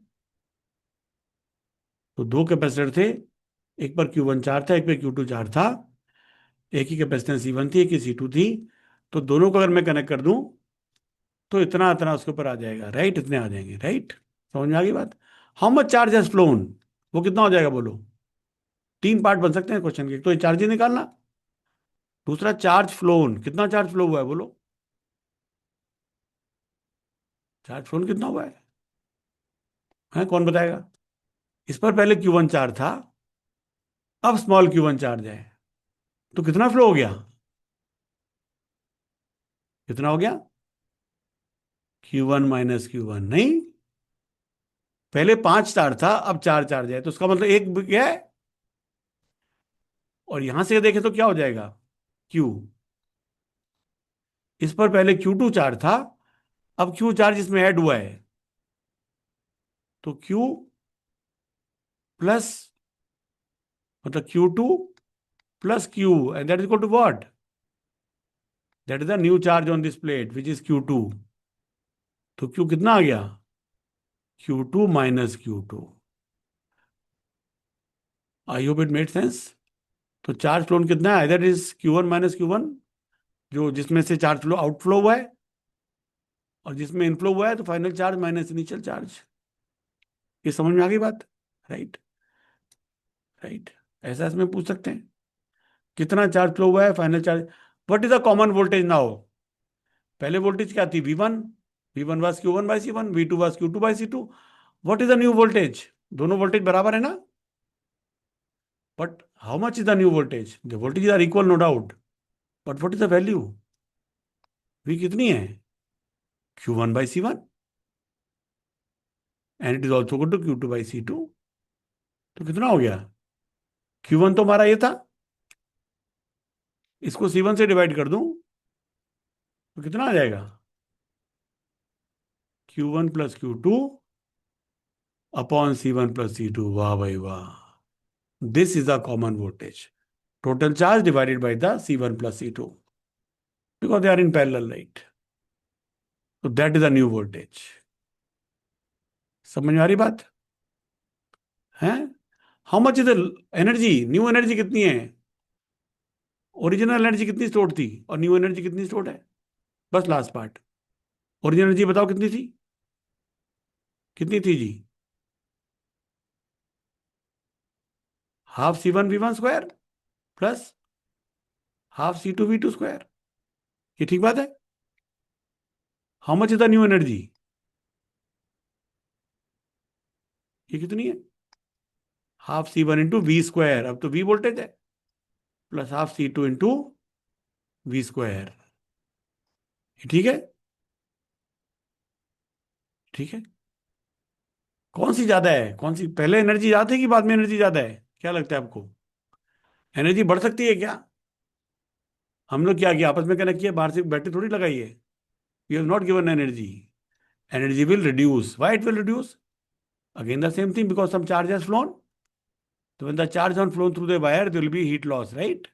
तो दो कैपेसिटर थे, एक पर Q1 चार्ज था, एक पर Q2 चार्ज था, एक ही कैपेसिटेंस C1 थी, एक ही C2 थी। तो दोनों को अगर मैं कनेक्ट कर दूं, तो इतना इतना उसके ऊपर आ जाएगा, राइट? इतने आ जाएंगे, राइट? समझ में आ गई बात? How much charge has phloem, वो कितना हो जाएगा बोलो? तीन पार्ट बन सकते हैं क्वेश्चन के, एक तो ये चार्ज ही निकालना, दूसरा चार्ज फ्लोन, कितना चार्ज फ्लो हुआ है बोलो, चार्ज फ्लोन कितना हुआ है कौन बताएगा? इस पर पहले Q1 चार्ज था, अब स्मॉल Q1 चार्ज है, तो कितना फ्लो हो गया, कितना हो गया, Q1 - Q1 नहीं, पहले 5 चार्ज था, अब 4 चार्ज है, तो उसका मतलब एक गया है। और यहां से देखें तो क्या हो जाएगा, Q, इस पर पहले Q2 चार्ज था, अब Q चार्ज इसमें ऐड हुआ है, तो Q प्लस, मतलब Q2 + Q, and that is equal to what, that is the new charge on this plate which is Q2। तो Q कितना आ गया? Q2 minus Q2। I hope it made sense. तो charge flow कितना है? That is Q1 minus Q1, जो जिसमें से चार्ज फ्लो आउटफ्लो हुआ है, और जिसमें इनफ्लो हुआ है तो final charge minus initial charge. ये समझ में आ गई बात? Right, right. ऐसा इसमें पूछ सकते हैं, कितना चार्ज फ्लो हुआ है, final charge. What is the common voltage now? पहले वोल्टेज क्या थी? V1। V1 was Q1 by C1, V2 was Q2 by C2। What is the new voltage? दोनों वोल्टेज बराबर है ना? But how much is the new voltage? The voltage are equal, no doubt, but what is the value? V कितनी है? Q1 by C1 and it is also equal to Q2 by C2। तो कितना हो गया? Q1 तो हमारा ये था, इसको C1 से डिवाइड कर दूं तो कितना आ जाएगा? Q1 plus Q2 upon C1 plus C2। वाह भाई वाह, this is the common voltage, total charge divided by the C1 plus C2, because they are in parallel, right? So that is the new voltage. समझ में आ रही बात है? How much is the energy? New energy कितनी है? Original energy कितनी store थी और न्यू एनर्जी कितनी स्टोर है? बस लास्ट पार्ट। ओरिजिनल एनर्जी बताओ कितनी थी? कितनी थी जी? Half C1 V1 square plus half C2 V2 square. ये ठीक बात है? How much is the new energy? ये कितनी है? Half C1 into V square, अब तो V वोल्टेज है, plus half C2 into V square. ठीक है, ठीक है। कौन सी ज्यादा है? कौन सी पहले एनर्जी ज्यादा है कि बाद में एनर्जी ज्यादा है? क्या लगता है आपको? एनर्जी बढ़ सकती है क्या? हम लोग क्या किया, आपस में कनेक्ट किया, बाहर से बैटरी थोड़ी लगाई है। You have not given energy. Energy will reduce. Why it will reduce? Again the same thing, because some charge has flown. तो when the charge on flown through the wire there will be heat loss, right?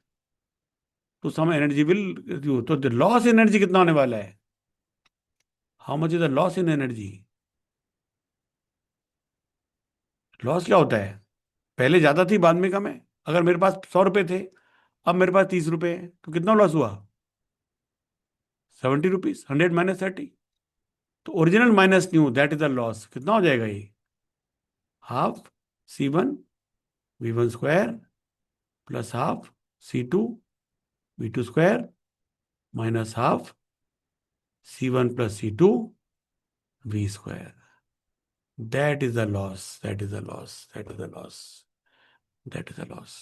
तो some energy will reduce. तो the loss energy कितना होने वाला है? How much is the loss in energy? Loss क्या होता है? पहले ज्यादा थी, बाद में कम है। अगर मेरे पास 100 रुपए थे, अब मेरे पास 30 रुपए है, तो कितना लॉस हुआ? 70 रुपीज। 100 माइनस 30, तो original minus new, that is the loss. कितना हो जाएगा ये? Half C1 V1 square plus half C2 V2 square minus half C1 plus C2 V square. That is the loss, that is the loss, that is the loss, that is the loss.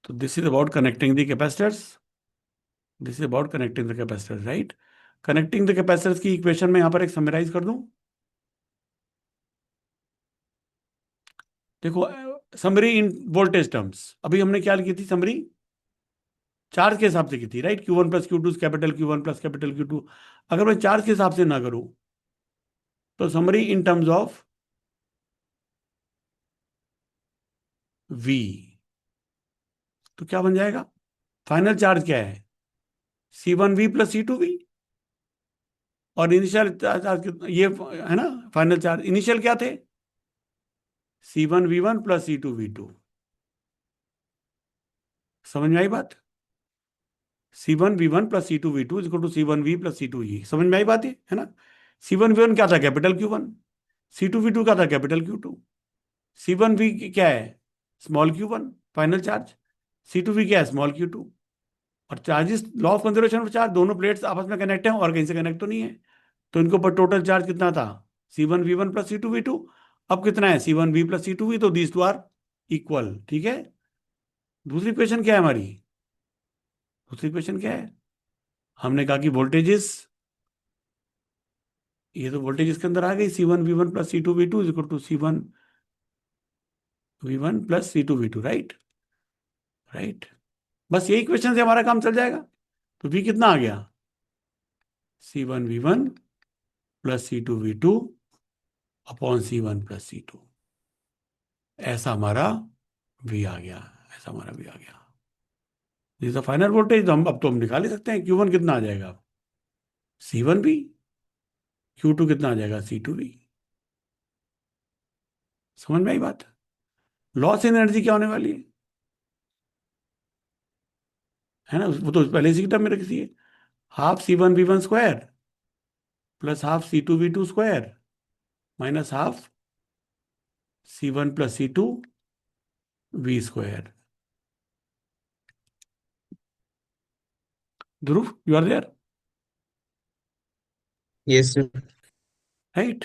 तो this is about connecting the capacitors. This is about connecting the capacitors, right? Connecting the capacitors की equation में यहां पर एक summarise कर दूं। देखो, summary इन voltage terms, अभी हमने क्या की थी समरी? चार्ज के हिसाब से की थी, right? Q1 plus Q2 capital Q1 plus capital Q2। अगर मैं चार्ज के हिसाब से ना करूं तो summary in terms of V, तो क्या बन जाएगा? फाइनल चार्ज क्या है? C1V plus C2V। और इनिशियल चार्ज ये है ना, फाइनल चार्ज इनिशियल क्या थे? C1V1 plus C2V2। समझ में आई बात? C1V1 plus C2V2 is equal to C1V plus C2E। समझ में आई बात ये, है ना? C1V1 क्या था? Capital Q1। C2V2 क्या था? Capital Q2। C1V क्या है? Small Q1 final charge. C2V क्या है? Small Q2। और charges, law of conservation of charge, दोनों प्लेट्स आपस में कनेक्ट हैं और कहीं से कनेक्ट तो नहीं है। तो इनके ऊपर टोटल चार्ज कितना था? C1V1 plus C2V2। अब कितना है? C1V plus C2V। तो दीज टू आर इक्वल, ठीक है? दूसरी क्वेश्चन क्या है हमारी? दूसरी क्वेश्चन क्या है? हमने कहा कि वोल्टेजेस, ये तो वोल्टेज इसके अंदर आ गई, C1V1 plus C2V2 is equal to C1V1 plus C2V2, right? Right. बस यही क्वेश्चन से हमारा काम चल जाएगा। तो V कितना आ गया? C1V1 plus C2V2 upon C1 plus C2। ऐसा हमारा V आ गया, ऐसा हमारा V आ गया। This is final voltage. तो हम अब तो हम निकाल ही सकते हैं Q1 कितना आ जाएगा, C1 भी, Q2 कितना आ जाएगा, C2 भी। समझ में आई बात? लॉस इन एनर्जी क्या होने वाली है ना, वो तो पहले से टर्म में रखी है, half C1V1 square plus half C2V2 square minus half C1 plus C2V square. Dhruv, you are there, Yes, sir. Right?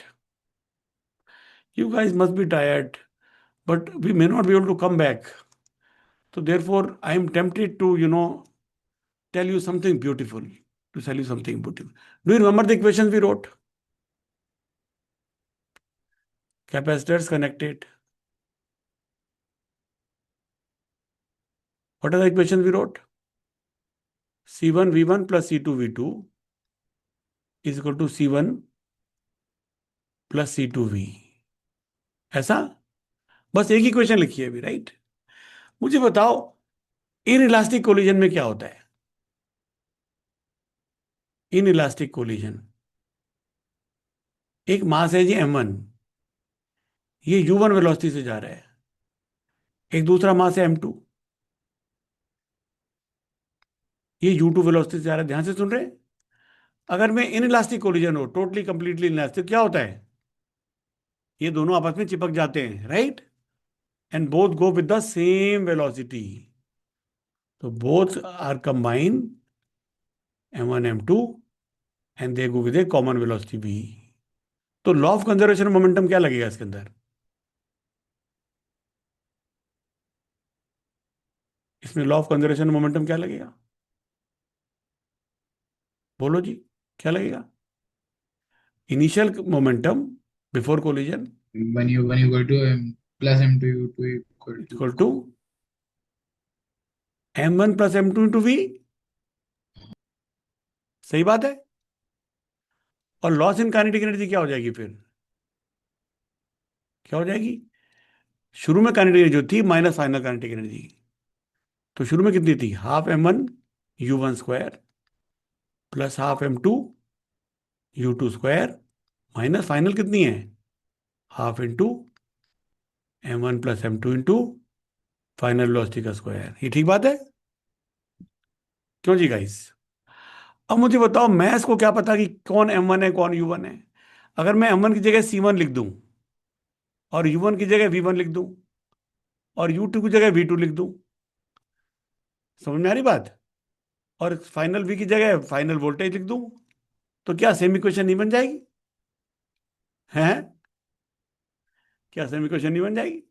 You guys must be tired, but we may not be able to come back. So therefore, I am tempted to, tell you something beautiful. To tell you something beautiful. Do you remember the equations we wrote? Capacitors connected. What are the equations we wrote? C1 V1 plus C2 V2 is equal to C1 plus C2 V. ऐसा? बस एक ही equation लिखी है अभी, right? मुझे बताओ, inelastic collision में क्या होता है? इनइलास्टिक कोलिजन, एक मास है जी M1, ये U1 वेलोसिटी से जा रहा है, एक दूसरा मास है M2, ये U2 वेलोसिटी से जा रहा है। ध्यान से सुन रहे हैं? अगर मैं इनइलास्टिक कोलिजन हो, टोटली कंप्लीटली इनइलास्टिक, क्या होता है? ये दोनों आपस में चिपक जाते हैं, right? And both go with the same velocity, तो both are combine M1 M2 and they go with a common velocity V। तो law of conservation of momentum क्या लगेगा इसके अंदर? इसमें law of conservation of momentum क्या लगेगा? बोलो जी, क्या लगेगा? Initial momentum before collision when you go to plus M2 U2 equal to equal to M1 plus M2 into V। सही बात है। और लॉस इन काइनेटिक एनर्जी क्या हो जाएगी फिर? क्या हो जाएगी? शुरू में काइनेटिक एनर्जी जो थी माइनस फाइनल काइनेटिक एनर्जी, तो शुरू में कितनी थी? Half M1 U1 square plus half M2 U2 square minus final कितनी है? Half into M1 plus M2 into final velocity का स्क्वायर। ये ठीक बात है? क्यों जी गाइस? अब मुझे बताओ, मैं इसको क्या पता कि कौन M1 है कौन U1 है? अगर मैं M1 की जगह C1 लिख दूं और U1 की जगह V1 लिख दूं और U2 की जगह V2 लिख दूं, समझ में आ रही बात? और फाइनल V की जगह फाइनल वोल्टेज लिख दूं, तो क्या सेम इक्वेशन नहीं बन जाएगी? हैं? क्या सेम इक्वेशन नहीं बन जाएगी?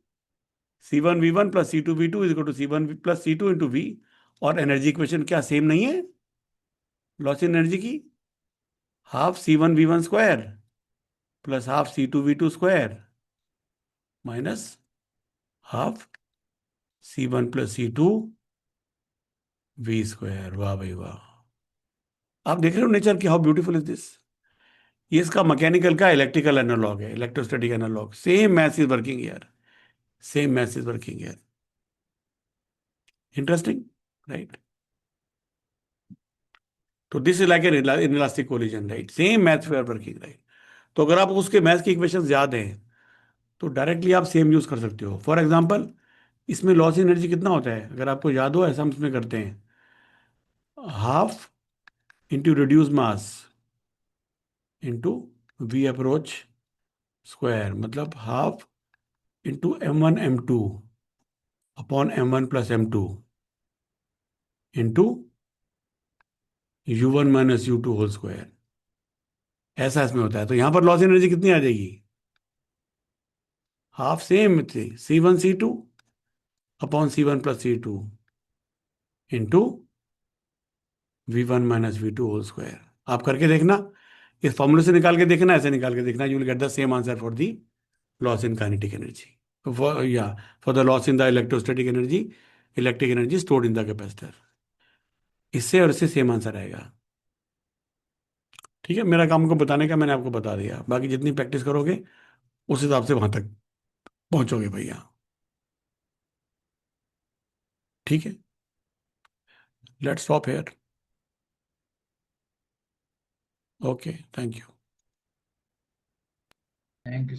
C1V1 plus C2V2 is equal to C1 plus C2 into V। और एनर्जी इक्वेशन क्या सेम नहीं है लॉस इन एनर्जी की? Half C1V1 square plus half C2V2 square minus half C1 plus C2V square. वाह भाई वाह! आप देख रहे हो नेचर की, हाउ ब्यूटीफुल इज दिस। ये इसका मैकेनिकल का इलेक्ट्रिकल एनालॉग है, electrostatic analog. Same math is working here, same math is working here. Interesting, right? तो this is like an elastic collision, right? Same math we are working, right? तो अगर आपको उसके math की equations याद हैं तो डायरेक्टली आप सेम यूज कर सकते हो। फॉर एग्जांपल, इसमें लॉस एनर्जी कितना होता है अगर आपको याद हो? ऐसा हम इसमें करते हैं, half into reduce mass into V approach square, मतलब half into M1 M2 upon M1 plus M2 इंटू U1 minus U2 whole square. ऐसा इसमें होता है। तो यहां पर लॉस एनर्जी कितनी आ जाएगी? हाफ सेम थी, C1 C2 upon C1 plus C2 into V1 minus V2 whole square. आप करके देखना, इस फॉर्मूले से निकाल के देखना, ऐसे निकाल के देखना, you will get the same answer for the loss in kinetic energy, for the loss in the electrostatic energy, electric energy stored in the capacitor. इससे और इससे सेम आंसर आएगा। ठीक है, मेरा काम को बताने का मैंने आपको बता दिया, बाकी जितनी प्रैक्टिस करोगे उस हिसाब से वहां तक पहुंचोगे भैया। ठीक है। Let's stop here. Okay, thank you. Thank you.